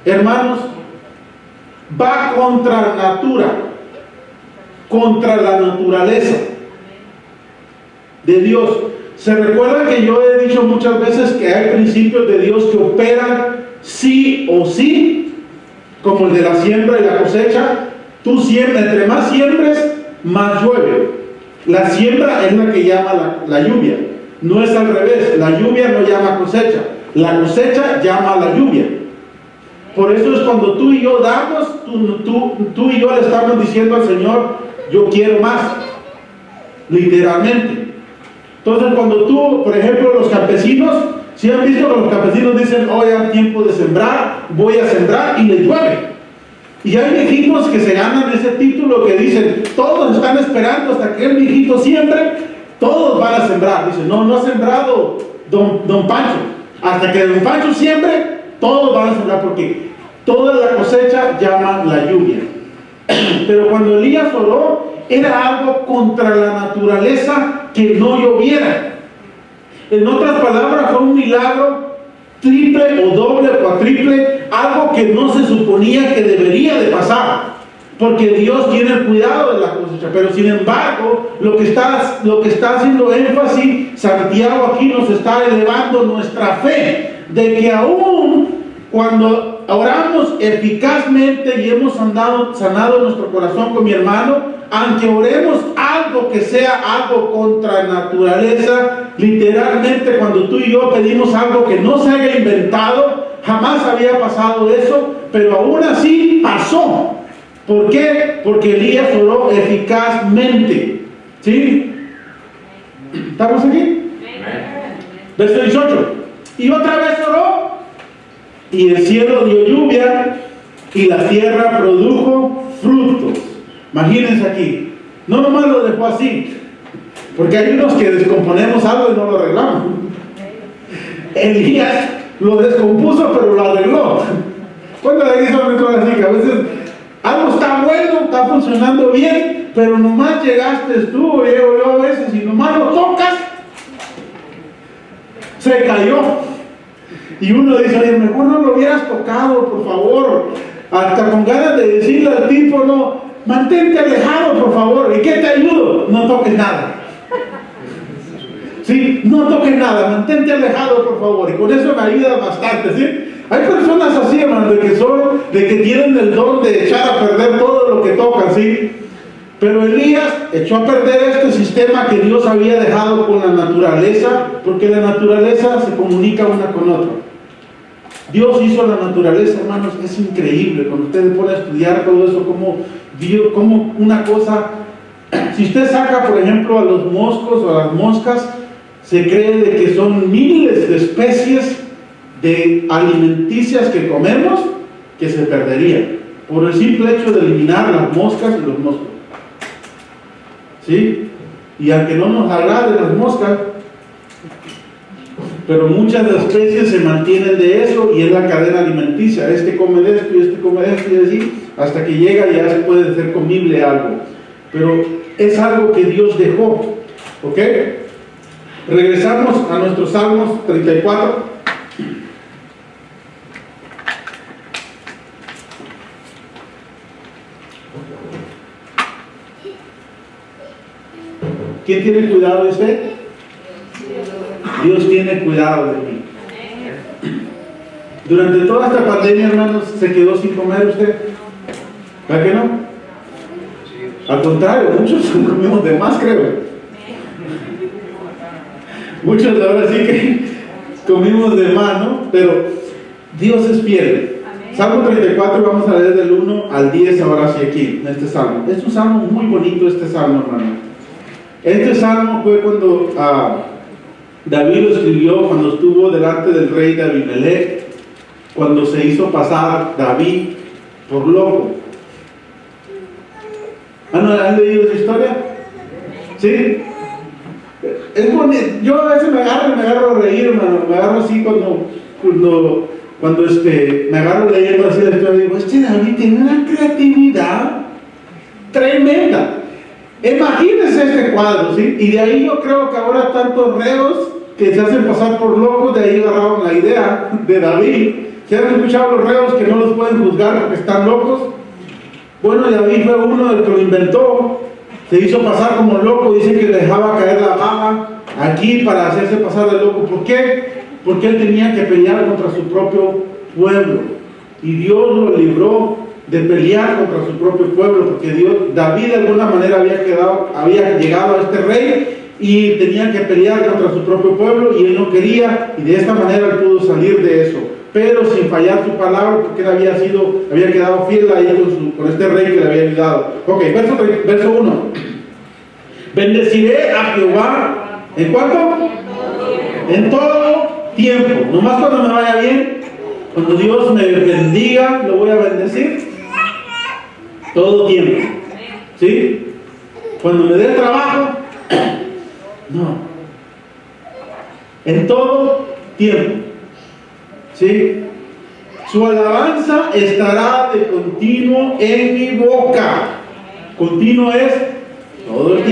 hermanos, va contra la naturaleza de Dios. Se recuerda que yo he dicho muchas veces que hay principios de Dios que operan sí o sí, como el de la siembra y la cosecha. Tú siembras, entre más siembres, más llueve. La siembra es la que llama la lluvia, no es al revés. La lluvia no llama cosecha, la cosecha llama a la lluvia. Por eso es cuando tú y yo damos, tú y yo le estamos diciendo al Señor, yo quiero más, literalmente. Entonces cuando tú, por ejemplo, los campesinos, si han visto que los campesinos dicen, oh, ya es tiempo de sembrar, voy a sembrar, y les llueve. Y hay viejitos que se ganan ese título que dicen, todos están esperando hasta que el viejito siembre, todos van a sembrar. Dicen, no ha sembrado don Pancho, Hasta que Don Pancho siembre, todos van a sembrar, porque toda la cosecha llama la lluvia. Pero cuando Elías oró, era algo contra la naturaleza que no lloviera. En otras palabras, fue un milagro triple o doble o cuatriple, algo que no se suponía que debería de pasar, porque Dios tiene el cuidado de la cosecha. Pero sin embargo, lo que está haciendo énfasis Santiago aquí, nos está elevando nuestra fe, de que aún cuando oramos eficazmente y hemos sanado nuestro corazón con mi hermano, aunque oremos algo que sea algo contra naturaleza, literalmente cuando tú y yo pedimos algo que no se haya inventado, jamás había pasado eso, pero aún así pasó. ¿Por qué? Porque Elías oró eficazmente. ¿Sí? ¿Estamos aquí? Verso 18. Y otra vez oró, y el cielo dio lluvia, y la tierra produjo frutos. Imagínense aquí, no nomás lo dejó así, porque hay unos que descomponemos algo y no lo arreglamos. Elías lo descompuso, pero lo arregló. ¿Cuántas de aquí son así? Que a veces algo está bueno, está funcionando bien, pero nomás llegaste tú, o llego yo a veces, y nomás lo tocas, se cayó. Y uno dice, oye, mejor no lo hubieras tocado, por favor. Hasta con ganas de decirle al tipo, no, mantente alejado, por favor. ¿Y qué te ayudo? No toques nada. Sí, no toques nada, mantente alejado, por favor. Y con eso me ayuda bastante, ¿sí? Hay personas así, hermano, de que tienen el don de echar a perder todo lo que tocan, ¿sí? Pero Elías echó a perder este sistema que Dios había dejado con la naturaleza, porque la naturaleza se comunica una con otra. Dios hizo la naturaleza, hermanos, es increíble. Cuando usted se pone a estudiar todo eso, como una cosa, si usted saca, por ejemplo, a los moscos o a las moscas, se cree de que son miles de especies de alimenticias que comemos que se perderían por el simple hecho de eliminar las moscas y los moscos. ¿Sí? Y aunque no nos agraden las moscas, pero muchas especies se mantienen de eso, y es la cadena alimenticia. Este come de esto y este come de esto, y así, hasta que llega y ya se puede hacer comible algo. Pero es algo que Dios dejó. ¿Ok? Regresamos a nuestros Salmos 34. ¿Quién tiene cuidado de usted? Dios tiene cuidado de mí. Durante toda esta pandemia, hermanos, ¿se quedó sin comer usted? ¿Verdad que no? Al contrario, muchos comimos de más, creo. Muchos ahora sí que comimos de más, ¿no? Pero Dios es fiel. Salmo 34, vamos a leer del 1 al 10 ahora sí aquí, en este salmo. Es un salmo muy bonito, este salmo, hermano. Este salmo fue cuando David lo escribió, cuando estuvo delante del rey de Abimelech, cuando se hizo pasar David por loco. ¿Han leído esa historia? ¿Sí? Es bonito. Yo a veces me agarro a reír, hermano. Me agarro así cuando me agarro leyendo así la historia, digo, David tiene una creatividad tremenda. Imagínense este cuadro, ¿sí? Y de ahí yo creo que ahora tantos reos que se hacen pasar por locos, de ahí agarraron la idea de David. ¿Se han escuchado los reos que no los pueden juzgar porque están locos? Bueno, David fue uno del que lo inventó. Se hizo pasar como loco, dice que le dejaba caer la baba aquí para hacerse pasar de loco. ¿Por qué? Porque él tenía que pelear contra su propio pueblo. Y Dios lo libró de pelear contra su propio pueblo, porque David de alguna manera había llegado a este rey y tenía que pelear contra su propio pueblo, y él no quería, y de esta manera él pudo salir de eso, pero sin fallar su palabra, porque él había quedado fiel ahí con este rey que le había ayudado. Ok, verso 1. Bendeciré a Jehová, ¿en cuánto? En todo tiempo. Nomás cuando me vaya bien, cuando Dios me bendiga, lo voy a bendecir. Todo tiempo. ¿Sí? Cuando me dé trabajo, no. En todo tiempo. ¿Sí? Su alabanza estará de continuo en mi boca. Continuo es todo el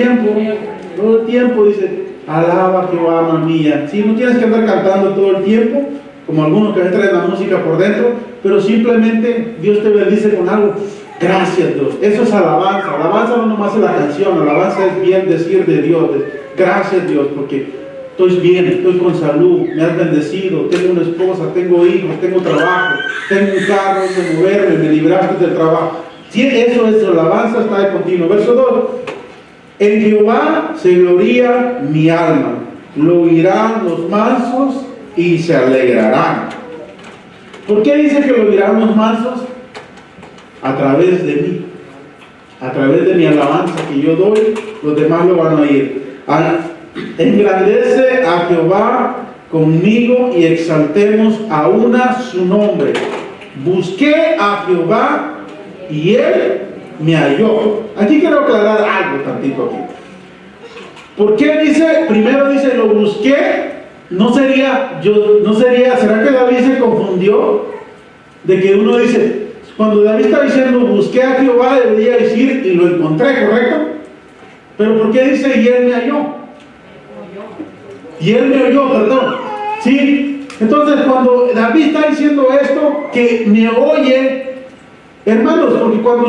tiempo dice, alaba a Jehová, alma mía. Sí, no tienes que andar cantando todo el tiempo, como algunos que traen la música por dentro, pero simplemente Dios te bendice con algo. Gracias, Dios. Eso es alabanza. Alabanza no nomás es la canción, alabanza es bien decir de Dios. Gracias, Dios, porque estoy bien, estoy con salud, me has bendecido, tengo una esposa, tengo hijos, tengo trabajo, tengo un carro donde moverme, me libraste del trabajo. Sí, eso es alabanza, está de continuo. Verso 2. En Jehová se gloría mi alma, lo oirán los mansos y se alegrarán. ¿Por qué dice que lo oirán los mansos? A través de mí, a través de mi alabanza que yo doy, los demás lo van a oír. Engrandece a Jehová conmigo y exaltemos a una su nombre. Busqué a Jehová y él me halló. Aquí quiero aclarar algo tantito aquí. ¿Por qué dice, primero dice lo busqué? ¿Será que David se confundió? De que uno dice, cuando David está diciendo busqué a Jehová, debería decir y lo encontré, ¿correcto? Pero ¿por qué dice y él me halló? Y él me oyó, perdón. ¿Sí? Entonces cuando David está diciendo esto, que me oye, hermanos, porque cuando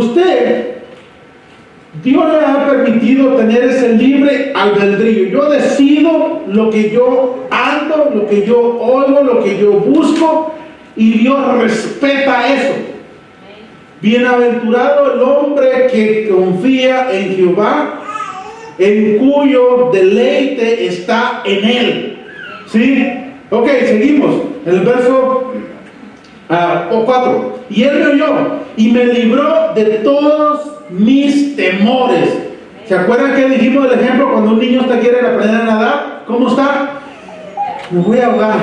Dios le ha permitido tener ese libre albedrío. Yo decido lo que yo ando, lo que yo oigo, lo que yo busco, y Dios respeta eso. Bienaventurado el hombre que confía en Jehová, en cuyo deleite está en él. ¿Sí? Ok, seguimos. En el verso 4. Y él me oyó y me libró de todos mis temores. ¿Se acuerdan que dijimos el ejemplo cuando un niño quiere aprender a nadar? ¿Cómo está? Me voy a ahogar,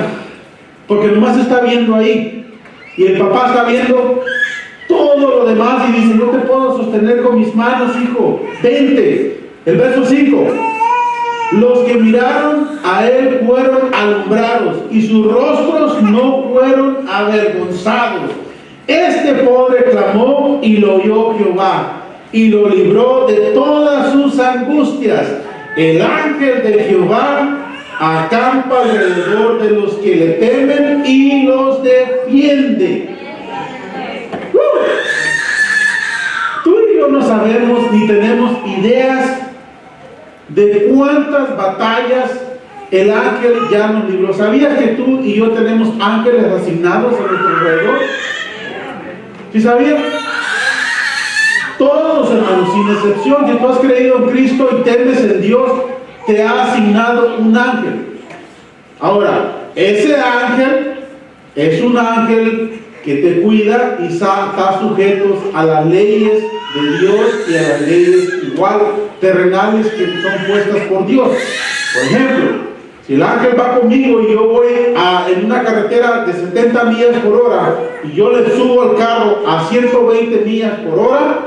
porque nomás está viendo ahí y el papá está viendo todo lo demás y dice, no te puedo sostener con mis manos, hijo, vente. El verso 5. Los que miraron a él fueron alumbrados y sus rostros no fueron avergonzados. Este pobre clamó y lo oyó Jehová y lo libró de todas sus angustias. El ángel de Jehová acampa alrededor de los que le temen y los defiende. Tú y yo no sabemos ni tenemos ideas de cuántas batallas el ángel ya nos libró. ¿Sabías que tú y yo tenemos ángeles asignados a nuestro alrededor? ¿Sí sabías? Todos, hermanos, sin excepción, si tú has creído en Cristo y temes en Dios, te ha asignado un ángel. Ahora, ese ángel es un ángel que te cuida y está sujetos a las leyes de Dios y a las leyes igual terrenales que son puestas por Dios. Por ejemplo, si el ángel va conmigo y yo voy en una carretera de 70 millas por hora y yo le subo al carro a 120 millas por hora,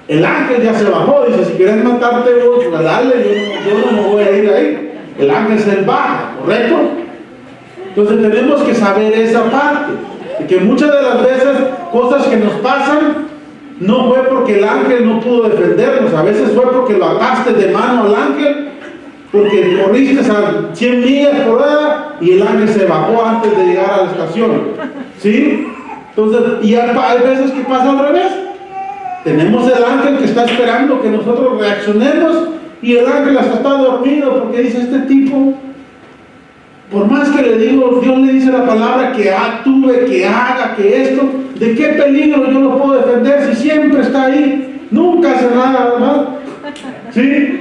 el ángel ya se bajó. Dice, si quieres matarte vos, dale, yo no me voy a ir ahí. El ángel se baja, ¿correcto? Entonces tenemos que saber esa parte, de que muchas de las veces cosas que nos pasan no fue porque el ángel no pudo defendernos, a veces fue porque lo ataste de mano al ángel, porque corriste a 100 millas por hora y el ángel se bajó antes de llegar a la estación. ¿Sí? Entonces, y hay veces que pasa al revés. Tenemos el ángel que está esperando que nosotros reaccionemos y el ángel hasta está dormido porque dice, este tipo, por más que le digo, Dios le dice la palabra que actúe, que haga, que esto, ¿de qué peligro yo lo puedo defender si siempre está ahí? Nunca hace nada, ¿verdad? ¿Sí?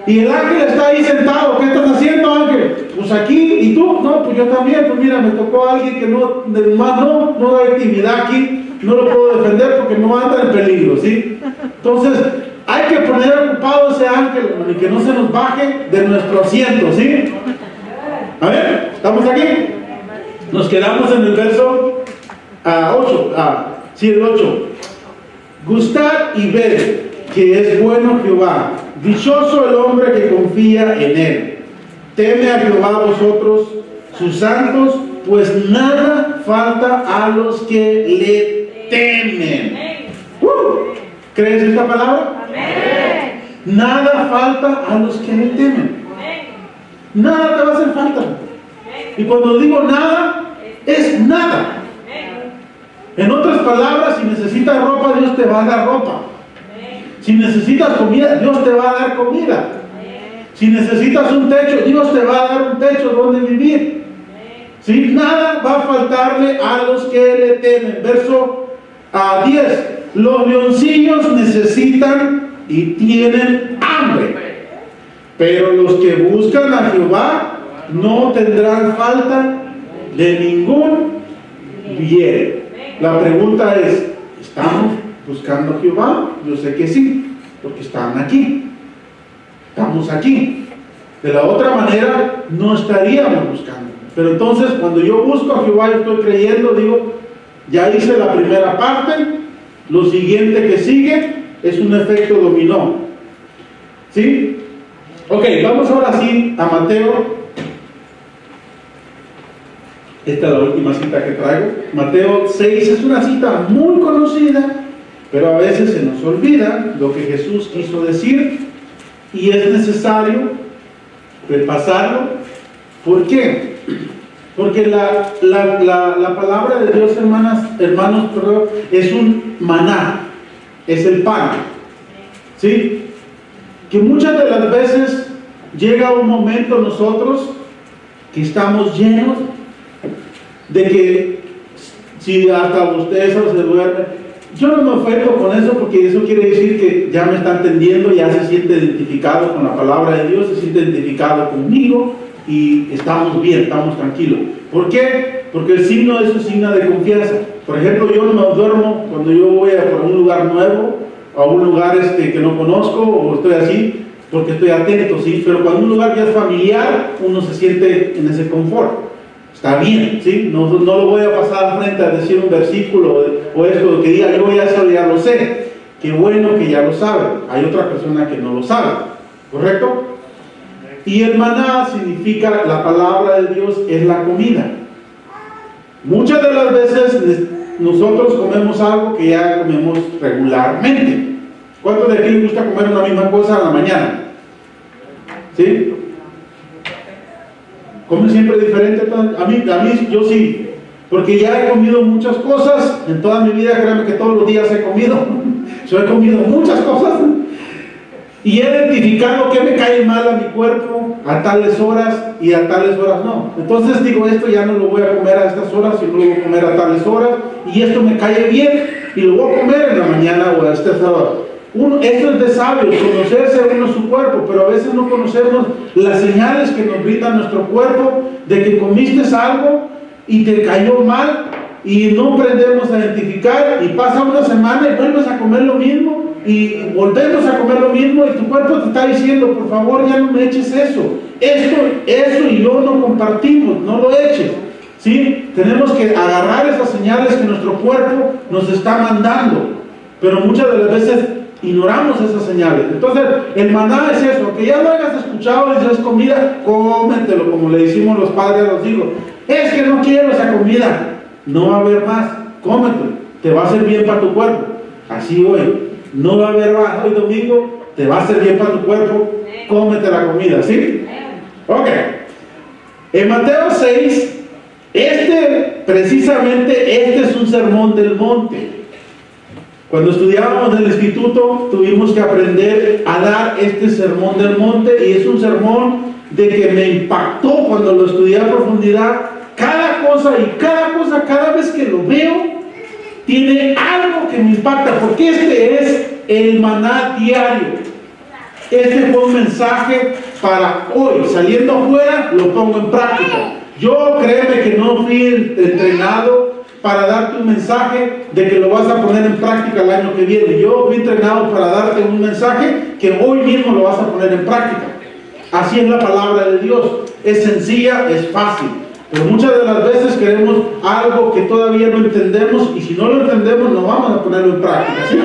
Y el ángel está ahí sentado. ¿Qué estás haciendo, ángel? Pues aquí. ¿Y tú? No, pues yo también. Pues mira, me tocó a alguien que no da actividad aquí. No lo puedo defender porque no anda en peligro, ¿sí? Entonces, hay que poner ocupado ese ángel, hermano, y que no se nos baje de nuestro asiento, ¿sí? A ver, ¿estamos aquí? Nos quedamos en el verso 8. Sí, el 8. Gustad y ved que es bueno Jehová. Dichoso el hombre que confía en él. Teme a Jehová vosotros, sus santos, pues nada falta a los que le temen. ¿Crees esta palabra? Amén. Nada falta a los que le temen. Nada te va a hacer falta. Y cuando digo nada, es nada. En otras palabras, si necesitas ropa, Dios te va a dar ropa. Si necesitas comida, Dios te va a dar comida. Si necesitas un techo, Dios te va a dar un techo donde vivir. ¿Sí? Nada va a faltarle a los que le temen. Verso 10. Los leoncillos necesitan y tienen hambre, pero los que buscan a Jehová no tendrán falta de ningún bien. La pregunta es, ¿estamos buscando a Jehová? Yo sé que sí, porque están aquí. Estamos aquí. De la otra manera, no estaríamos buscando. Pero entonces, cuando yo busco a Jehová, yo estoy creyendo, digo, ya hice la primera parte, lo siguiente que sigue es un efecto dominó. ¿Sí? Ok, vamos ahora sí a Mateo. Esta es la última cita que traigo. Mateo 6 es una cita muy conocida, pero a veces se nos olvida lo que Jesús quiso decir y es necesario repasarlo. ¿Por qué? Porque la palabra de Dios, hermanos, es un maná, es el pan. ¿Sí? Que muchas de las veces llega un momento nosotros que estamos llenos de que si hasta ustedes se duermen, yo no me ofendo con eso porque eso quiere decir que ya me está entendiendo, ya se siente identificado con la palabra de Dios, se siente identificado conmigo y estamos bien, estamos tranquilos. ¿Por qué? Porque el signo es un signo de confianza. Por ejemplo, yo no me duermo cuando yo voy a por un lugar nuevo, a un lugar que no conozco o estoy así, porque estoy atento, ¿sí? Pero cuando un lugar ya es familiar, uno se siente en ese confort. Está bien, ¿sí? No lo voy a pasar al frente a decir un versículo o esto que diga, yo ya lo sé. Qué bueno que ya lo sabe. Hay otra persona que no lo sabe, ¿correcto? Y el maná significa, la palabra de Dios es la comida. Muchas de las veces nosotros comemos algo que ya comemos regularmente. ¿Cuántos de aquí les gusta comer una misma cosa a la mañana? ¿Sí? ¿Comen siempre diferente? A mí yo sí, porque ya he comido muchas cosas en toda mi vida. Créanme que todos los días he comido. Yo he comido muchas cosas y he identificado que me cae mal a mi cuerpo a tales horas y a tales horas no. Entonces digo, esto ya no lo voy a comer a estas horas, sino lo voy a comer a tales horas, y esto me cae bien y lo voy a comer en la mañana o a estas horas. Esto es de sabios, conocerse uno su cuerpo, pero a veces no conocemos las señales que nos brinda nuestro cuerpo de que comiste algo y te cayó mal y no aprendemos a identificar y pasa una semana y vuelves a comer lo mismo y volvemos a comer lo mismo y tu cuerpo te está diciendo, por favor ya no me eches eso, eso y yo no compartimos, no lo eches. ¿Sí? Tenemos que agarrar esas señales que nuestro cuerpo nos está mandando, pero muchas de las veces ignoramos esas señales. Entonces el maná es eso, que ya lo hayas escuchado y dices comida, cómetelo, como le decimos los padres a los hijos. Es que no quiero esa comida, no va a haber más, cómetelo, te va a hacer bien para tu cuerpo. Así hoy, no va a haber más, hoy domingo, te va a hacer bien para tu cuerpo, cómete la comida, ¿sí? Ok, en Mateo 6, precisamente este es un sermón del monte. Cuando estudiábamos en el instituto tuvimos que aprender a dar este sermón del monte y es un sermón de que me impactó cuando lo estudié a profundidad. Cada cosa, cada vez que lo veo, tiene algo que me impacta, porque este es el maná diario. Este fue un mensaje para hoy, saliendo afuera lo pongo en práctica. Yo créeme que no fui entrenado para darte un mensaje de que lo vas a poner en práctica el año que viene. Yo fui entrenado para darte un mensaje que hoy mismo lo vas a poner en práctica. Así es la palabra de Dios. Es sencilla, es fácil. Pero muchas de las veces queremos algo que todavía no entendemos y si no lo entendemos no vamos a ponerlo en práctica. ¿Sí?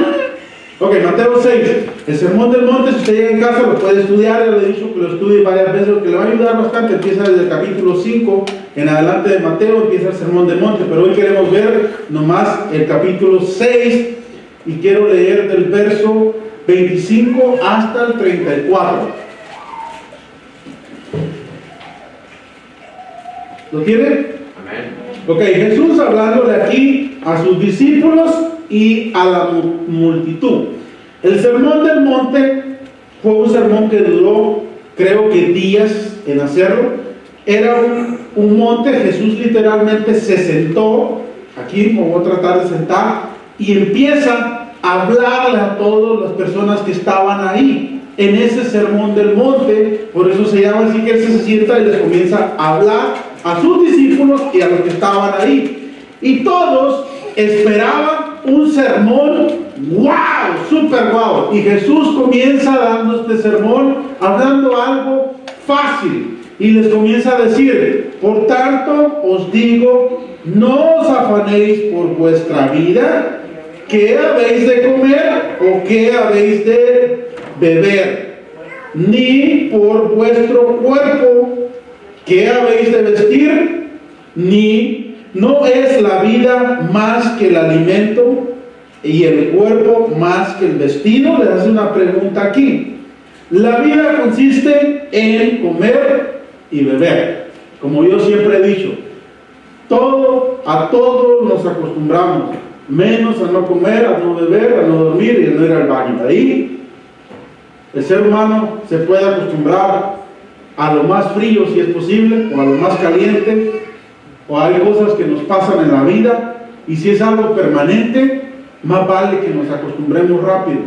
Ok, Mateo 6, el Sermón del Monte. Si usted llega en casa lo puede estudiar, ya le he dicho que lo estudie varias veces, porque le va a ayudar bastante. Empieza desde el capítulo 5 en adelante de Mateo, empieza el Sermón del Monte, pero hoy queremos ver nomás el capítulo 6 y quiero leer del verso 25 hasta el 34. ¿Lo tiene? Amén. Ok, Jesús hablándole aquí a sus discípulos y a la multitud. El Sermón del Monte fue un sermón que duró, creo que días en hacerlo. Era un monte. Jesús literalmente se sentó, aquí me voy a tratar de sentar, y empieza a hablarle a todas las personas que estaban ahí en ese Sermón del Monte. Por eso se llama así, que él se sienta y les comienza a hablar a sus discípulos y a los que estaban ahí. Y todos esperaban un sermón wow, super wow. Y Jesús comienza dando este sermón, hablando algo fácil. Y les comienza a decir: por tanto os digo, no os afanéis por vuestra vida, qué habéis de comer o qué habéis de beber, ni por vuestro cuerpo, qué habéis de vestir, ni no es la vida más que el alimento y el cuerpo más que el vestido. Le hace una pregunta aquí. La vida consiste en comer y beber. Como yo siempre he dicho, a todo nos acostumbramos, menos a no comer, a no beber, a no dormir y a no ir al baño. De ahí el ser humano se puede acostumbrar a lo más frío si es posible, o a lo más caliente, o hay cosas que nos pasan en la vida, y si es algo permanente, más vale que nos acostumbremos rápido,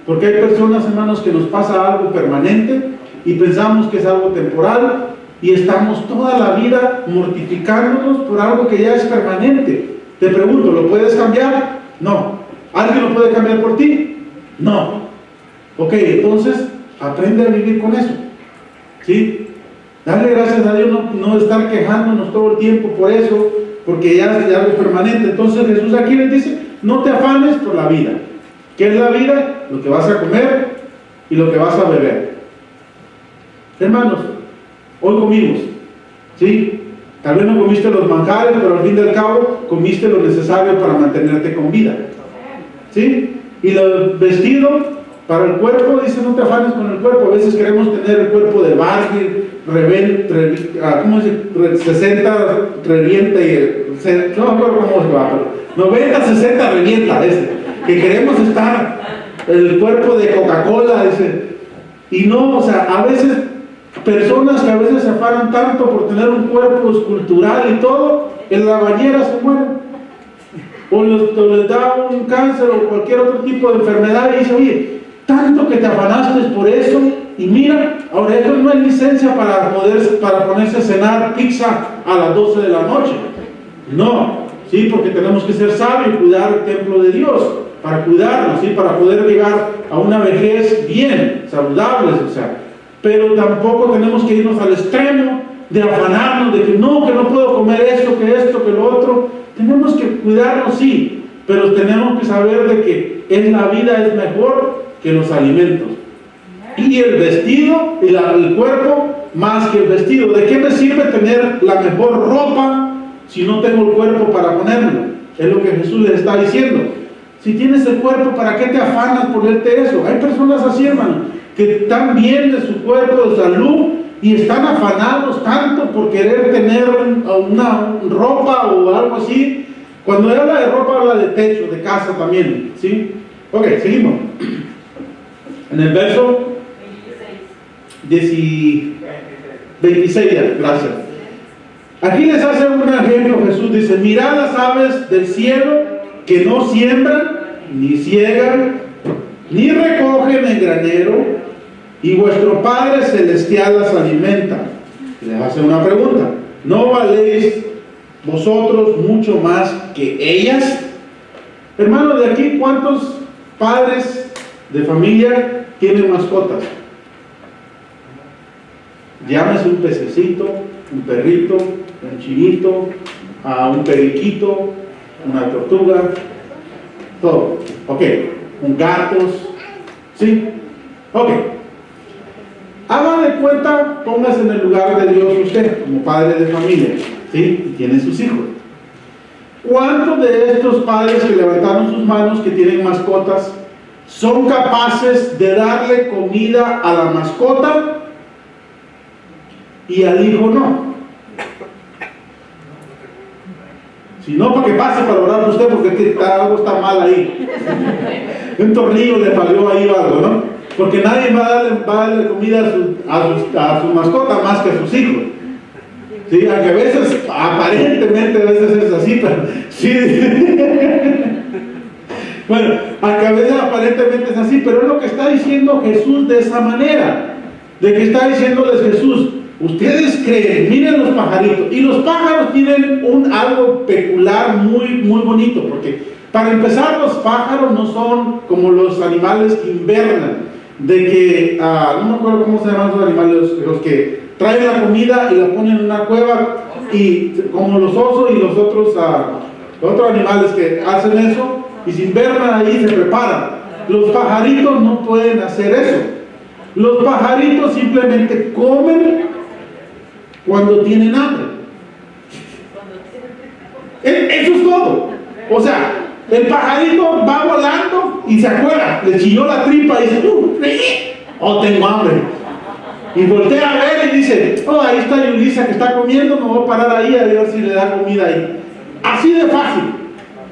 porque hay personas, hermanos, que nos pasa algo permanente y pensamos que es algo temporal, y estamos toda la vida mortificándonos por algo que ya es permanente. Te pregunto, ¿lo puedes cambiar? No. ¿Alguien lo puede cambiar por ti? No. Ok, entonces aprende a vivir con eso. ¿Sí? Darle gracias a Dios, no estar quejándonos todo el tiempo por eso, porque ya es permanente. Entonces Jesús aquí les dice: no te afanes por la vida. ¿Qué es la vida? Lo que vas a comer y lo que vas a beber. Hermanos, hoy comimos, ¿sí? Tal vez no comiste los manjares, pero al fin y al cabo comiste lo necesario para mantenerte con vida, ¿sí? Y el vestido para el cuerpo, dice: no te afanes con el cuerpo. A veces queremos tener el cuerpo de Barbie, ¿cómo se 60 revienta y no me acuerdo cómo se va, pero 90, 60 revienta ese, que queremos estar el cuerpo de Coca-Cola, dice. Y no, o sea, a veces personas que a veces se afanan tanto por tener un cuerpo escultural y todo, en la bañera se mueren, o les da un cáncer o cualquier otro tipo de enfermedad, y dice: oye, tanto que te afanaste por eso, y mira, ahora esto no es licencia para ponerse a cenar pizza a las 12 de la noche. No, sí, porque tenemos que ser sabios y cuidar el templo de Dios, para cuidarnos, ¿sí? Para poder llegar a una vejez bien, saludables, o sea. Pero tampoco tenemos que irnos al extremo de afanarnos, de que no puedo comer esto, que lo otro. Tenemos que cuidarnos, sí, pero tenemos que saber de que en la vida es mejor que los alimentos. Y el vestido, y el cuerpo más que el vestido. ¿De qué me sirve tener la mejor ropa si no tengo el cuerpo para ponerlo? Es lo que Jesús les está diciendo. Si tienes el cuerpo, ¿para qué te afanas ponerte eso? Hay personas así, hermano, que están bien de su cuerpo, de salud, y están afanados tanto por querer tener una ropa o algo así. Cuando habla de ropa, habla de techo, de casa también, ¿sí? Ok, seguimos. En el verso 26 ya, gracias. Aquí les hace un ejemplo. Jesús dice: mirad las aves del cielo, que no siembran, ni ciegan, ni recogen en granero, y vuestro Padre Celestial las alimenta. Les hace una pregunta: ¿no valéis vosotros mucho más que ellas? Hermano, de aquí, ¿cuántos padres de familia tienen mascotas? Llámese un pececito, un perrito, un chinito, un periquito, una tortuga, todo. Ok, con gatos, ¿sí? Ok. Haga de cuenta, póngase en el lugar de Dios usted, como padre de familia, ¿sí? Y tiene sus hijos. ¿Cuántos de estos padres que levantaron sus manos, que tienen mascotas, son capaces de darle comida a la mascota y al hijo no? Si no, para que pase para orar por usted, porque algo está mal ahí. Un tornillo le falló ahí o algo, ¿no? Porque nadie va a darle comida a su mascota más que a sus hijos. Sí, aunque a veces, aparentemente a veces es así, pero sí. Bueno, aunque a veces aparentemente es así, pero es lo que está diciendo Jesús de esa manera. De que está diciéndoles Jesús, ustedes creen, miren los pajaritos. Y los pájaros tienen algo peculiar muy bonito, porque para empezar los pájaros no son como los animales que invernan. De que, no me acuerdo cómo se llaman esos animales, los que traen la comida y la ponen en una cueva, y como los osos y los otros animales que hacen eso, y se invernan ahí, se preparan. Los pajaritos no pueden hacer eso. Los pajaritos simplemente comen cuando tienen hambre. Eso es todo. O sea, el pajarito va volando y se acuerda, le chilló la tripa y dice, oh, tengo hambre. Y voltea a ver y dice, oh, ahí está Yulisa que está comiendo, me voy a parar ahí a ver si le da comida ahí. Así de fácil.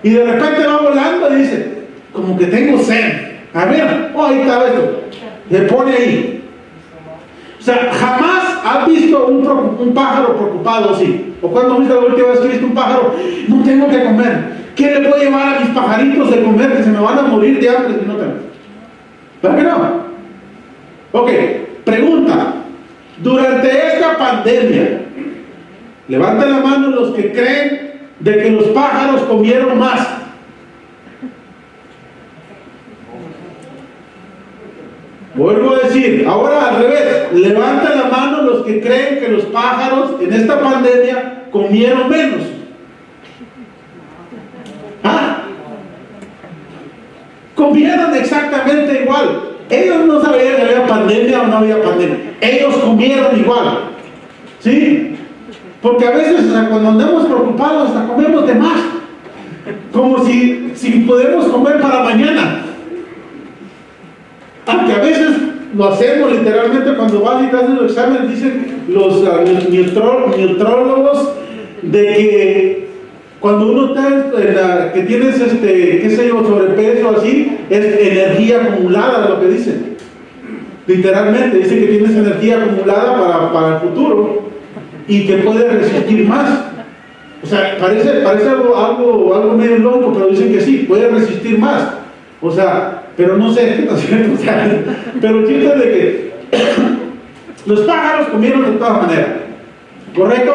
Y de repente va volando y dice, como que tengo sed. A ver, oh, ahí está esto. Le pone ahí. O sea, jamás has visto un pájaro preocupado así. O cuando viste la última vez que viste un pájaro, no tengo que comer. ¿Qué le voy a llevar a mis pajaritos de comer que se me van a morir de hambre si no tengo? ¿Verdad que no? Ok, pregunta. Durante esta pandemia, levanten la mano los que creen de que los pájaros comieron más. Vuelvo a decir, ahora al revés, levanten la mano los que creen que los pájaros en esta pandemia comieron menos. ¿Ah? Comieron exactamente igual. Ellos no sabían que había pandemia o no había pandemia. Ellos comieron igual. ¿Sí? Porque a veces, o sea, cuando andamos preocupados, hasta comemos de más. Como si podemos comer para mañana. Aunque a veces lo hacemos literalmente cuando vas y te hacen los exámenes, dicen los nutrólogos de que cuando uno está que tienes qué sé yo, sobrepeso así, es energía acumulada, lo que dicen. Literalmente, dicen que tienes energía acumulada para el futuro y que puedes resistir más. O sea, parece algo medio loco, pero dicen que sí, puedes resistir más. O sea, pero no sé, ¿no es cierto? O sea, pero el chiste es de que los pájaros comieron de todas maneras, ¿correcto?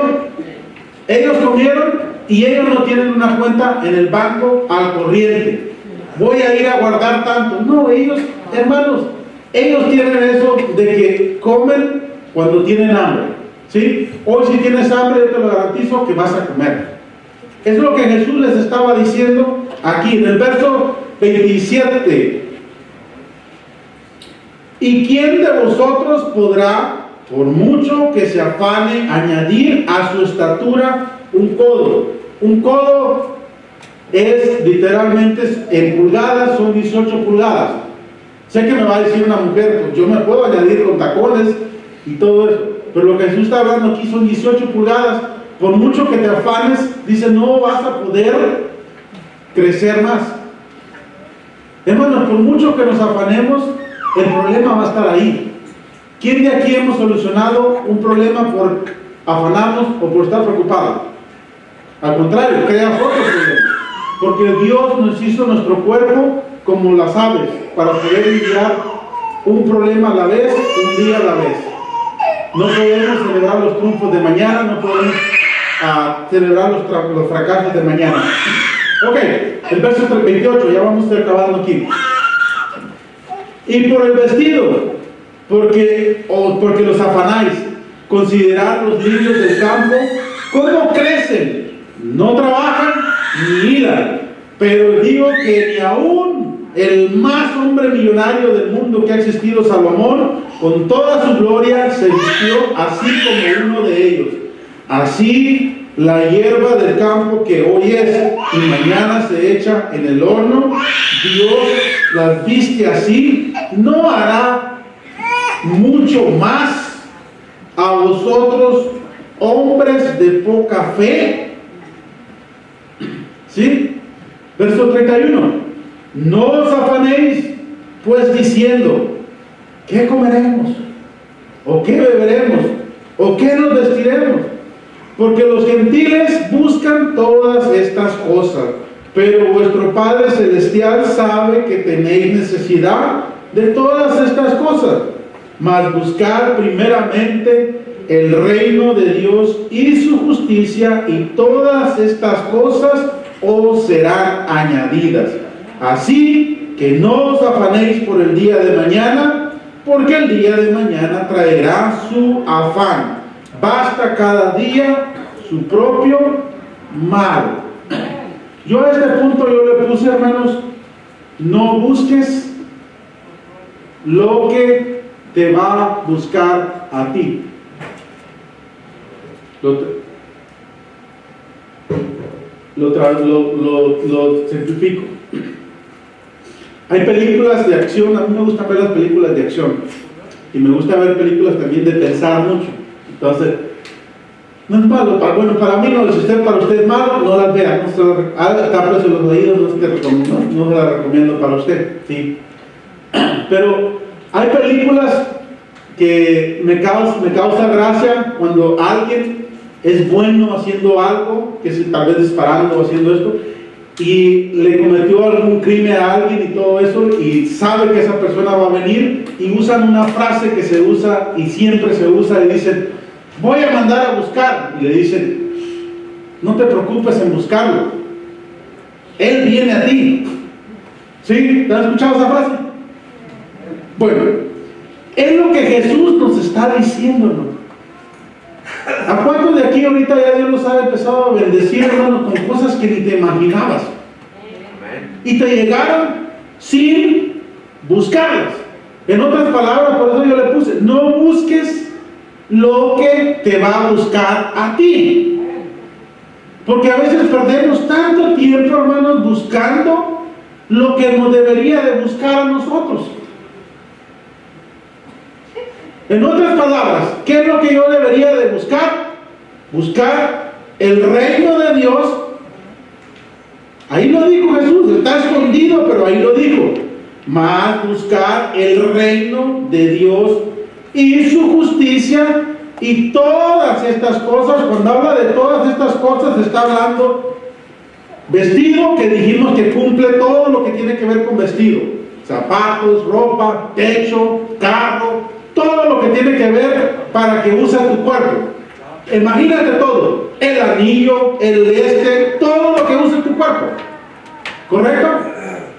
Ellos comieron y ellos no tienen una cuenta en el banco al corriente. Voy a ir a guardar tanto. No, ellos, hermanos, ellos tienen eso de que comen cuando tienen hambre. ¿Sí? Hoy si tienes hambre, yo te lo garantizo que vas a comer. Es lo que Jesús les estaba diciendo aquí en el verso 27. ¿Y quién de vosotros podrá, por mucho que se afane, añadir a su estatura un codo? Un codo es literalmente, en pulgadas, son 18 pulgadas. Sé que me va a decir una mujer, pues yo me puedo añadir con tacones y todo eso. Pero lo que Jesús está hablando aquí son 18 pulgadas. Por mucho que te afanes, dice, no vas a poder crecer más. Hermanos, por mucho que nos afanemos, el problema va a estar ahí. ¿Quién de aquí hemos solucionado un problema por afanarnos o por estar preocupados? Al contrario, crea otros problemas. Porque Dios nos hizo nuestro cuerpo como las aves, para poder lidiar un problema a la vez, un día a la vez. No podemos celebrar los triunfos de mañana, no podemos celebrar los fracasos de mañana. Ok, el verso 28, ya vamos a estar acabando aquí. Y por el vestido, porque los afanáis, considerad los lirios del campo, cómo crecen, no trabajan ni hilan, pero digo que ni aún el más hombre millonario del mundo que ha existido, Salomón, con toda su gloria, se vistió así como uno de ellos. Así la hierba del campo que hoy es y mañana se echa en el horno, Dios las viste así, ¿no hará mucho más a vosotros, hombres de poca fe? ¿Sí? Verso 31. No os afanéis, pues diciendo, ¿qué comeremos? ¿O qué beberemos? ¿O qué nos vestiremos? Porque los gentiles buscan todas estas cosas, pero vuestro Padre Celestial sabe que tenéis necesidad de todas estas cosas. Mas buscad primeramente el reino de Dios y su justicia, y todas estas cosas os serán añadidas. Así que no os afanéis por el día de mañana, porque el día de mañana traerá su afán. Basta cada día su propio mal. Yo a este punto yo le puse, hermanos, no busques lo que te va a buscar a ti. Lo simplifico. Hay películas de acción, a mí me gusta ver las películas de acción y me gusta ver películas también de pensar mucho. Entonces, no es malo, para mí no, si usted, para usted es malo, no las vea, tápese los oídos, no se las recomiendo para usted, ¿sí? Pero hay películas que me causa gracia cuando alguien es bueno haciendo algo, que es tal vez disparando o haciendo esto, y le cometió algún crimen a alguien y todo eso, y sabe que esa persona va a venir, y usan una frase que se usa y siempre se usa, y dicen, voy a mandar a buscar, y le dicen, no te preocupes en buscarlo, él viene a ti. ¿Sí? ¿Te has escuchado esa frase? Bueno, es lo que Jesús nos está diciendo, ¿no? ¿A cuántos de aquí ahorita ya Dios los ha empezado a bendecir, hermano, con cosas que ni te imaginabas? Y te llegaron sin buscarlas. En otras palabras, por eso yo le puse, no busques lo que te va a buscar a ti. Porque a veces perdemos tanto tiempo, hermanos, buscando lo que nos debería de buscar a nosotros. En otras palabras, ¿qué es lo que yo debería de buscar? Buscar el reino de Dios. Ahí lo dijo Jesús, está escondido, pero ahí lo dijo. Más buscar el reino de Dios y su justicia, y todas estas cosas. Cuando habla de todas estas cosas, está hablando vestido, que dijimos que cumple todo lo que tiene que ver con vestido: zapatos, ropa, techo, carro, todo lo que tiene que ver para que usa tu cuerpo. Imagínate todo, el anillo, todo lo que usa tu cuerpo, ¿correcto?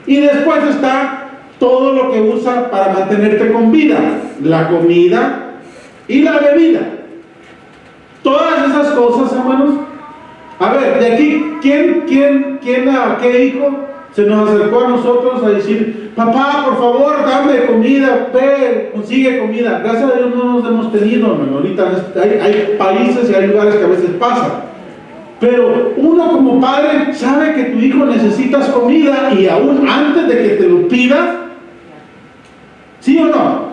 Y después está todo lo que usa para mantenerte con vida: la comida y la bebida. Todas esas cosas, hermanos. A ver, de aquí, ¿qué hijo se nos acercó a nosotros a decir, papá, por favor, dame comida, ve, consigue comida? Gracias a Dios no nos hemos tenido, hermano. Ahorita hay países y hay lugares que a veces pasa. Pero uno como padre sabe que tu hijo necesitas comida, y aún antes de que te lo pidas, ¿sí o no?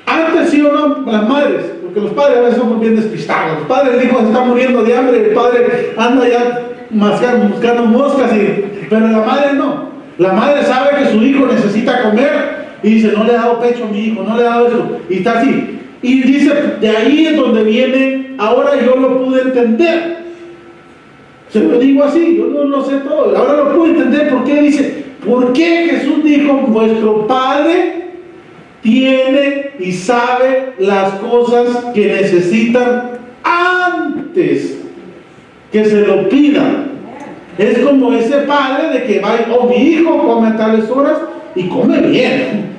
Antes, ¿sí o no? Las madres, porque los padres a veces somos bien despistados. Los padres, el hijo se está muriendo de hambre, el padre anda ya buscando moscas, pero la madre no. La madre sabe que su hijo necesita comer y dice, no le he dado pecho a mi hijo, no le he dado eso, y está así. Y dice, de ahí es donde viene, ahora yo lo pude entender. Se lo digo así, yo no lo sé todo, ahora lo pude entender. ¿Por qué? Dice, ¿por qué Jesús dijo, vuestro Padre tiene y sabe las cosas que necesitan antes que se lo pidan? Es como ese padre de que va, mi hijo come a tales horas y come bien.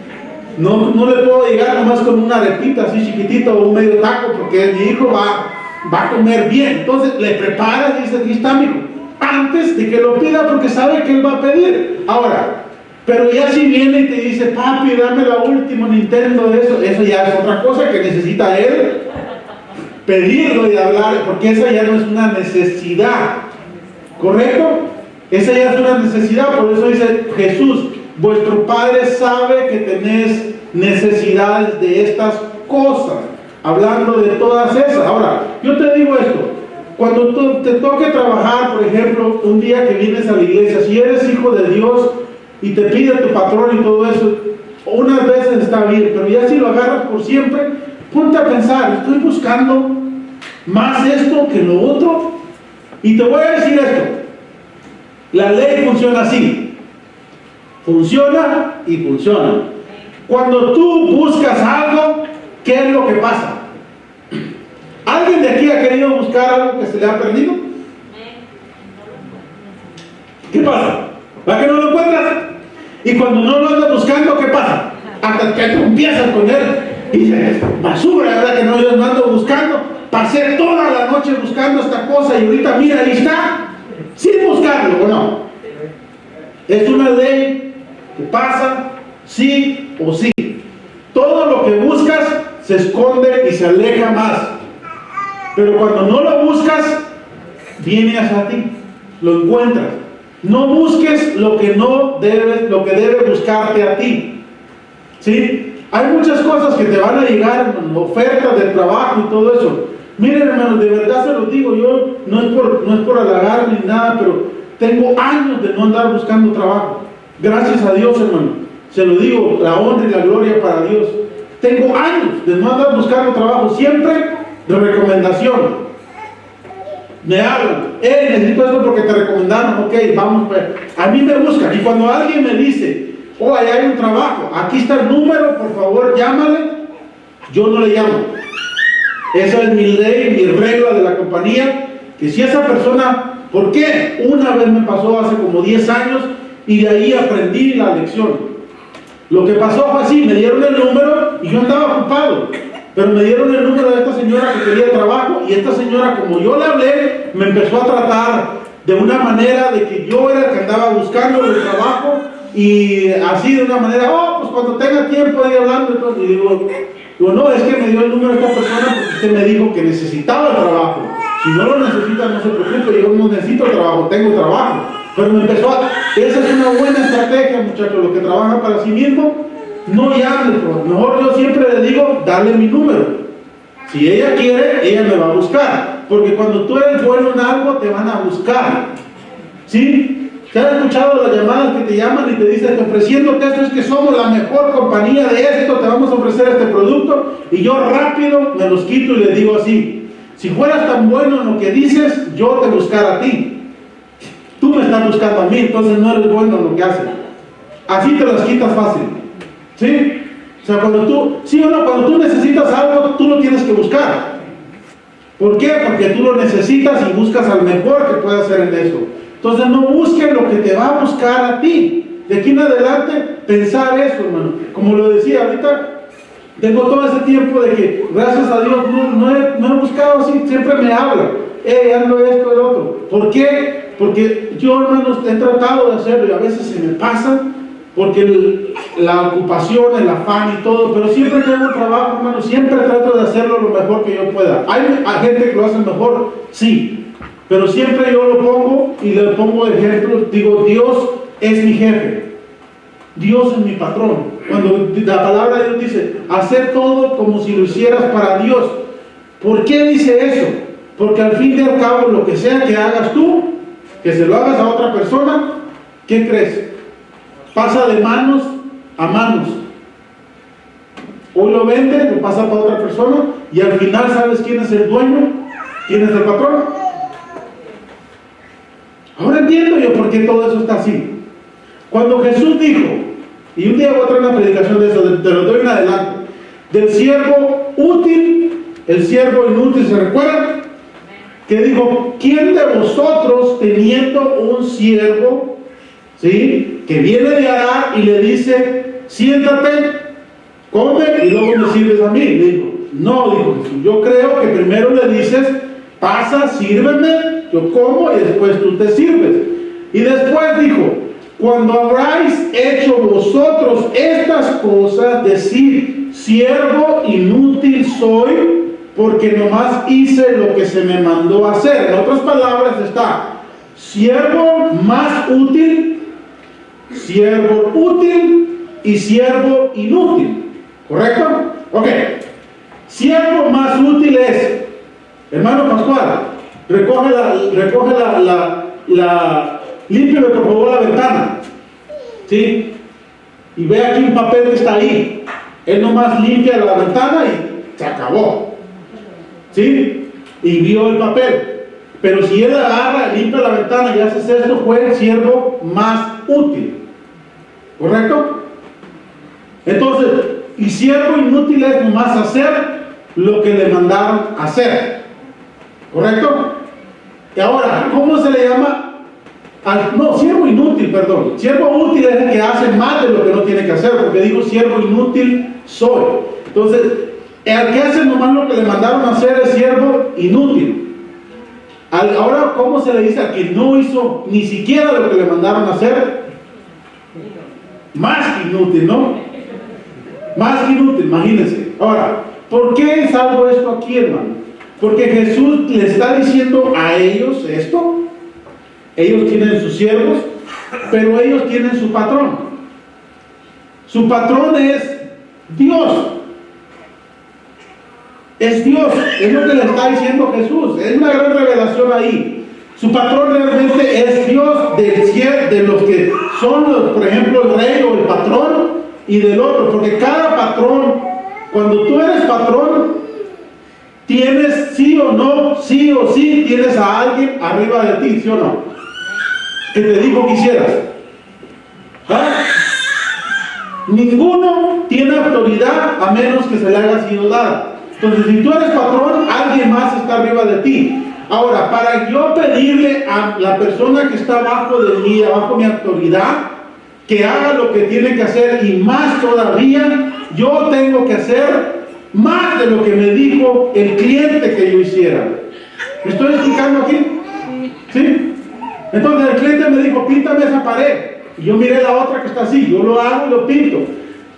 No le puedo llegar nomás con una arepita así chiquitita o un medio taco, porque mi hijo va a comer bien. Entonces le preparas y dice, aquí está, mi hijo, antes de que lo pida, porque sabe que él va a pedir. Ahora, Pero ya si viene y te dice, papi, dame la última Nintendo, eso ya es otra cosa que necesita él pedirlo y hablar, porque esa ya no es una necesidad, ¿correcto? Esa ya es una necesidad. Por eso dice Jesús, vuestro Padre sabe que tenéis necesidades de estas cosas, hablando de todas esas. Ahora, yo te digo esto, cuando te toque trabajar, por ejemplo, un día que vienes a la iglesia, si eres hijo de Dios y te pide tu patrón y todo eso, unas veces está bien, pero ya si lo agarras por siempre, ponte a pensar, estoy buscando más esto que lo otro. Y te voy a decir esto, la ley funciona así, funciona y funciona. Cuando tú buscas algo, ¿qué es lo que pasa? ¿Alguien de aquí ha querido buscar algo que se le ha perdido? ¿Qué pasa? ¿Para que no lo encuentras? Y cuando no lo andas buscando, ¿qué pasa? Hasta que tú empiezas con él y dices, basura, ¿verdad que no? Yo no ando buscando, pasé toda la noche buscando esta cosa y ahorita mira, ahí está, sin buscarlo, ¿o no? Es una ley que pasa sí o sí. Todo lo que buscas se esconde y se aleja más. Pero cuando no lo buscas, viene hacia ti, lo encuentras. No busques lo que no debes, lo que debe buscarte a ti. ¿Sí? Hay muchas cosas que te van a llegar, hermano, ofertas de trabajo y todo eso. Miren, hermanos, de verdad se los digo, yo no es por halagar ni nada, pero tengo años de no andar buscando trabajo. Gracias a Dios, hermano. Se lo digo, la honra y la gloria para Dios. Tengo años de no andar buscando trabajo, siempre de recomendación. Me hablan, necesito esto porque te recomendaron, ok, vamos, pues. A mí me buscan, y cuando alguien me dice, oh, allá hay un trabajo, aquí está el número, por favor, llámale, yo no le llamo. Esa es mi ley, mi regla de la compañía, que si esa persona, ¿por qué? Una vez me pasó hace como 10 años, y de ahí aprendí la lección. Lo que pasó fue así, me dieron el número, y yo andaba ocupado. Pero me dieron el número de esta señora que quería trabajo, y esta señora, como yo le hablé, me empezó a tratar de una manera de que yo era el que andaba buscando el trabajo, y así de una manera, oh, pues cuando tenga tiempo de ir hablando. Entonces, y digo, no, es que me dio el número de esta persona porque usted me dijo que necesitaba el trabajo. Si no lo necesita, no se preocupe, yo no necesito trabajo, tengo trabajo. Pero me empezó esa es una buena estrategia, muchachos, los que trabajan para sí mismos. No llames, mejor yo siempre le digo, dale mi número. Si ella quiere, ella me va a buscar. Porque cuando tú eres bueno en algo, te van a buscar. ¿Sí? ¿Te has escuchado las llamadas que te llaman y te dicen, ofreciéndote esto, es que somos la mejor compañía de esto, te vamos a ofrecer este producto? Y yo rápido me los quito y les digo así, si fueras tan bueno en lo que dices, yo te buscara a ti. Tú me estás buscando a mí, entonces no eres bueno en lo que haces. Así te las quitas fácil. ¿Sí? O sea, cuando tú, sí o no, cuando tú necesitas algo, tú lo tienes que buscar. ¿Por qué? Porque tú lo necesitas y buscas al mejor que pueda hacer en eso. Entonces no busques lo que te va a buscar a ti. De aquí en adelante, pensar eso, hermano. Como lo decía, ahorita tengo todo ese tiempo de que, gracias a Dios, no he buscado así, siempre me habla. Ando esto, el otro. ¿Por qué? Porque yo, hermanos, he tratado de hacerlo y a veces se me pasa. Porque la ocupación, el afán y todo, pero siempre tengo trabajo, hermano, siempre trato de hacerlo lo mejor que yo pueda. Hay gente que lo hace mejor, sí, pero siempre yo lo pongo y le pongo ejemplos, digo, Dios es mi jefe, Dios es mi patrón. Cuando la palabra de Dios dice, hacer todo como si lo hicieras para Dios. ¿Por qué dice eso? Porque al fin y al cabo, lo que sea que hagas tú, que se lo hagas a otra persona, ¿qué crees? Pasa de manos a manos. Hoy lo vende, lo pasa para otra persona y al final ¿sabes quién es el dueño? ¿Quién es el patrón? Ahora entiendo yo por qué todo eso está así. Cuando Jesús dijo, y un día voy a traer una predicación de eso, te lo doy en adelante, del siervo útil, el siervo inútil, ¿se recuerdan? Que dijo, ¿quién de vosotros teniendo un siervo, ¿sí?, que viene de arar y le dice, siéntate, come y luego me sirves a mí? Le dijo, no, dijo Jesús, yo creo que primero le dices, pasa, sírveme, yo como y después tú te sirves. Y después dijo, cuando habráis hecho vosotros estas cosas, decid, siervo inútil soy, porque nomás hice lo que se me mandó hacer. En otras palabras está, siervo más útil, siervo útil y siervo inútil. ¿Correcto? Ok. Siervo más útil es, hermano Pascual, límpiame por favor la ventana. ¿Sí? Y ve aquí un papel que está ahí. Él nomás limpia la ventana y se acabó. ¿Sí? Y vio el papel. Pero si él agarra, limpia la ventana y haces esto, fue el siervo más útil. ¿Correcto? Entonces, y siervo inútil es nomás hacer lo que le mandaron hacer. ¿Correcto? Y ahora, ¿cómo se le llama? No, siervo inútil, perdón. Siervo útil es el que hace más de lo que no tiene que hacer, porque digo siervo inútil soy. Entonces, el que hace nomás lo que le mandaron a hacer es siervo inútil. Ahora, ¿cómo se le dice al que no hizo ni siquiera lo que le mandaron a hacer? Más que inútil, ¿no? Más que inútil, imagínense. Ahora, ¿por qué salgo esto aquí, hermano? Porque Jesús le está diciendo a ellos esto. Ellos tienen sus siervos, pero ellos tienen su patrón. Su patrón es Dios. Es Dios, es lo que le está diciendo Jesús. Es una gran revelación ahí. Su patrón realmente es Dios de los que son, por ejemplo, el rey o el patrón y del otro. Porque cada patrón, cuando tú eres patrón, tienes sí o no, sí o sí, tienes a alguien arriba de ti, ¿sí o no? Que te dijo que hicieras. ¿Ah? Ninguno tiene autoridad a menos que se le haya sido dada. Entonces, si tú eres patrón, alguien más está arriba de ti. Ahora, para yo pedirle a la persona que está abajo de mí, abajo de mi autoridad, que haga lo que tiene que hacer y más todavía, yo tengo que hacer más de lo que me dijo el cliente que yo hiciera. ¿Me estoy explicando aquí? ¿Sí? Entonces el cliente me dijo, píntame esa pared. Y yo miré la otra que está así, yo lo hago y lo pinto.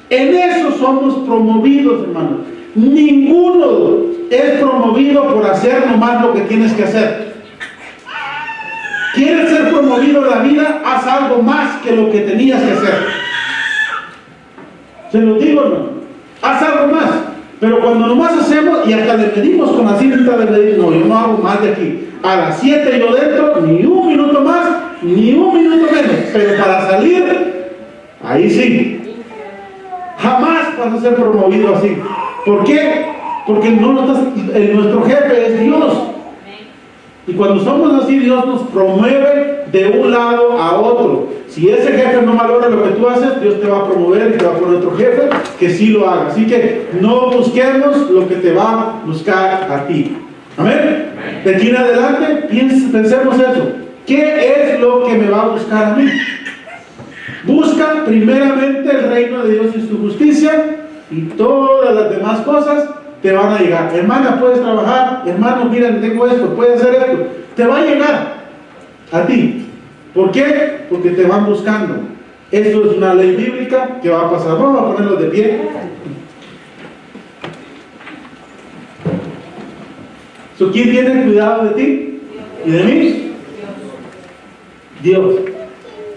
En eso somos promovidos, hermanos. Ninguno es promovido por hacer nomás lo que tienes que hacer. ¿Quieres ser promovido en la vida? Haz algo más que lo que tenías que hacer. Se lo digo, hermano. Haz algo más. Pero cuando nomás hacemos, y hasta le pedimos con la cinta de medir, no, yo no hago más de aquí. A las 7 yo dentro, ni un minuto más, ni un minuto menos. Pero para salir, ahí sí. Jamás vas a ser promovido así. ¿Por qué? Porque nuestro jefe es Dios. Y cuando somos así, Dios nos promueve de un lado a otro. Si ese jefe no valora lo que tú haces, Dios te va a promover y te va a poner otro jefe que sí lo haga. Así que no busquemos lo que te va a buscar a ti. Amén. De aquí en adelante, pensemos eso. ¿Qué es lo que me va a buscar a mí? Busca primeramente el reino de Dios y su justicia, y todas las demás cosas te van a llegar. Hermana, puedes trabajar. Hermano, mira, tengo esto, puedes hacer esto. Te va a llegar a ti. ¿Por qué? Porque te van buscando. Esto es una ley bíblica que va a pasar. Vamos a ponerlo de pie. ¿Quién tiene cuidado de ti y de mí? Dios.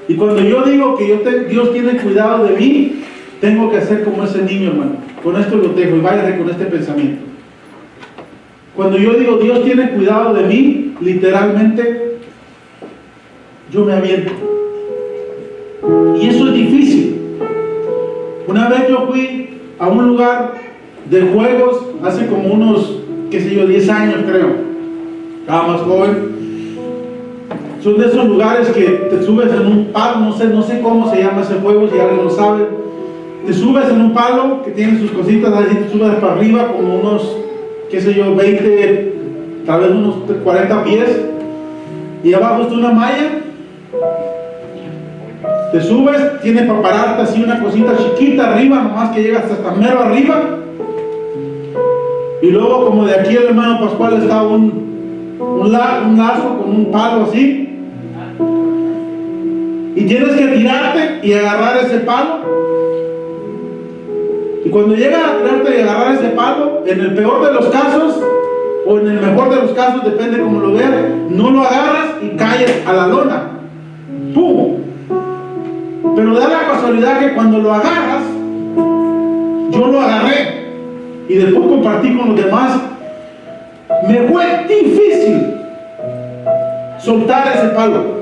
Y cuando yo digo que Dios tiene cuidado de mí, tengo que hacer como ese niño, hermano. Con esto lo dejo y váyase con este pensamiento. Cuando yo digo Dios tiene cuidado de mí, literalmente yo me aviento. Y eso es difícil. Una vez yo fui a un lugar de juegos hace como unos, qué sé yo, 10 años creo. Estaba más joven. Son de esos lugares que te subes en un palo, no sé cómo se llama ese juego, si alguien lo sabe. Te subes en un palo que tiene sus cositas, así te subes para arriba como unos, qué sé yo, 20, tal vez unos 40 pies. Y abajo está una malla. Te subes, tiene para pararte así una cosita chiquita arriba, nomás que llegas hasta mero arriba. Y luego, como de aquí el hermano Pascual está un lazo con un palo así. Y tienes que tirarte y agarrar ese palo. Y cuando llegas a tirarte y agarrar ese palo, en el peor de los casos, o en el mejor de los casos, depende cómo lo veas, no lo agarras y caes a la lona. ¡Pum! Pero da la casualidad que cuando lo agarras, yo lo agarré y después compartí con los demás, me fue difícil soltar ese palo.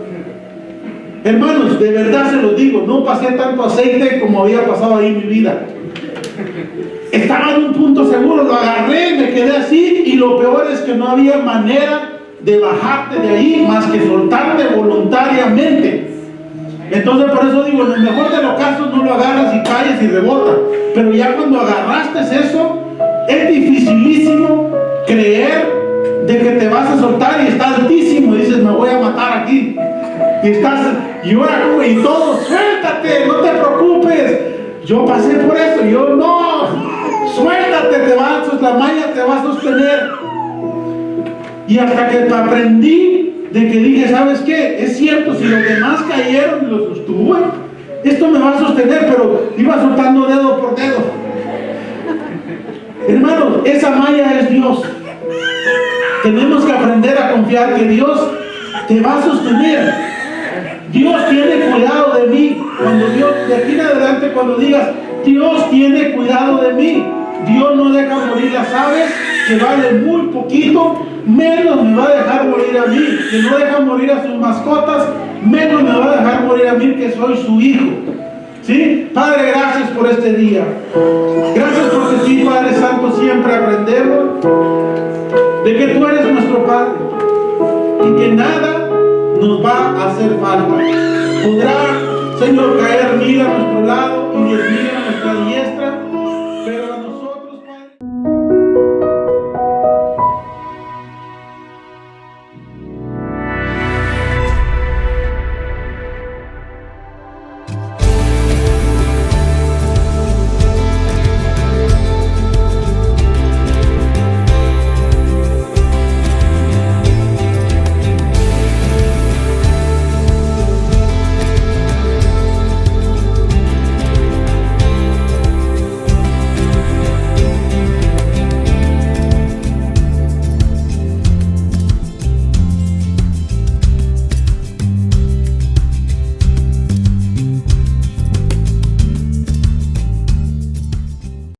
Hermanos, de verdad se los digo, no pasé tanto aceite como había pasado ahí en mi vida. Estaba en un punto seguro, lo agarré, me quedé así, y lo peor es que no había manera de bajarte de ahí más que soltarte voluntariamente. Entonces por eso digo, en el mejor de los casos no lo agarras y caes y rebota, pero ya cuando agarraste eso, es dificilísimo creer de que te vas a soltar y está altísimo y dices, me voy a matar aquí, y estás, y ahora y todo, suéltate, no te preocupes. Yo pasé por eso, yo no, suéltate, la malla te va a sostener. Y hasta que aprendí de que dije, ¿sabes qué? Es cierto, si los demás cayeron y los sostuve, esto me va a sostener, pero iba soltando dedo por dedo. Hermanos, esa malla es Dios. Tenemos que aprender a confiar que Dios te va a sostener. Dios tiene cuidado de mí. Cuando Dios, de aquí en adelante, cuando digas, Dios tiene cuidado de mí, Dios no deja morir las aves, que vale muy poquito, menos me va a dejar morir a mí. Que no deja morir a sus mascotas, menos me va a dejar morir a mí, que soy su hijo. ¿Sí? Padre, gracias por este día. Gracias porque sí, Padre Santo, siempre aprendemos de que tú eres nuestro Padre y que nada nos va a hacer falta. Podrá, Señor, caer 1000 a nuestro lado y 10.000 a nuestra diestra, pero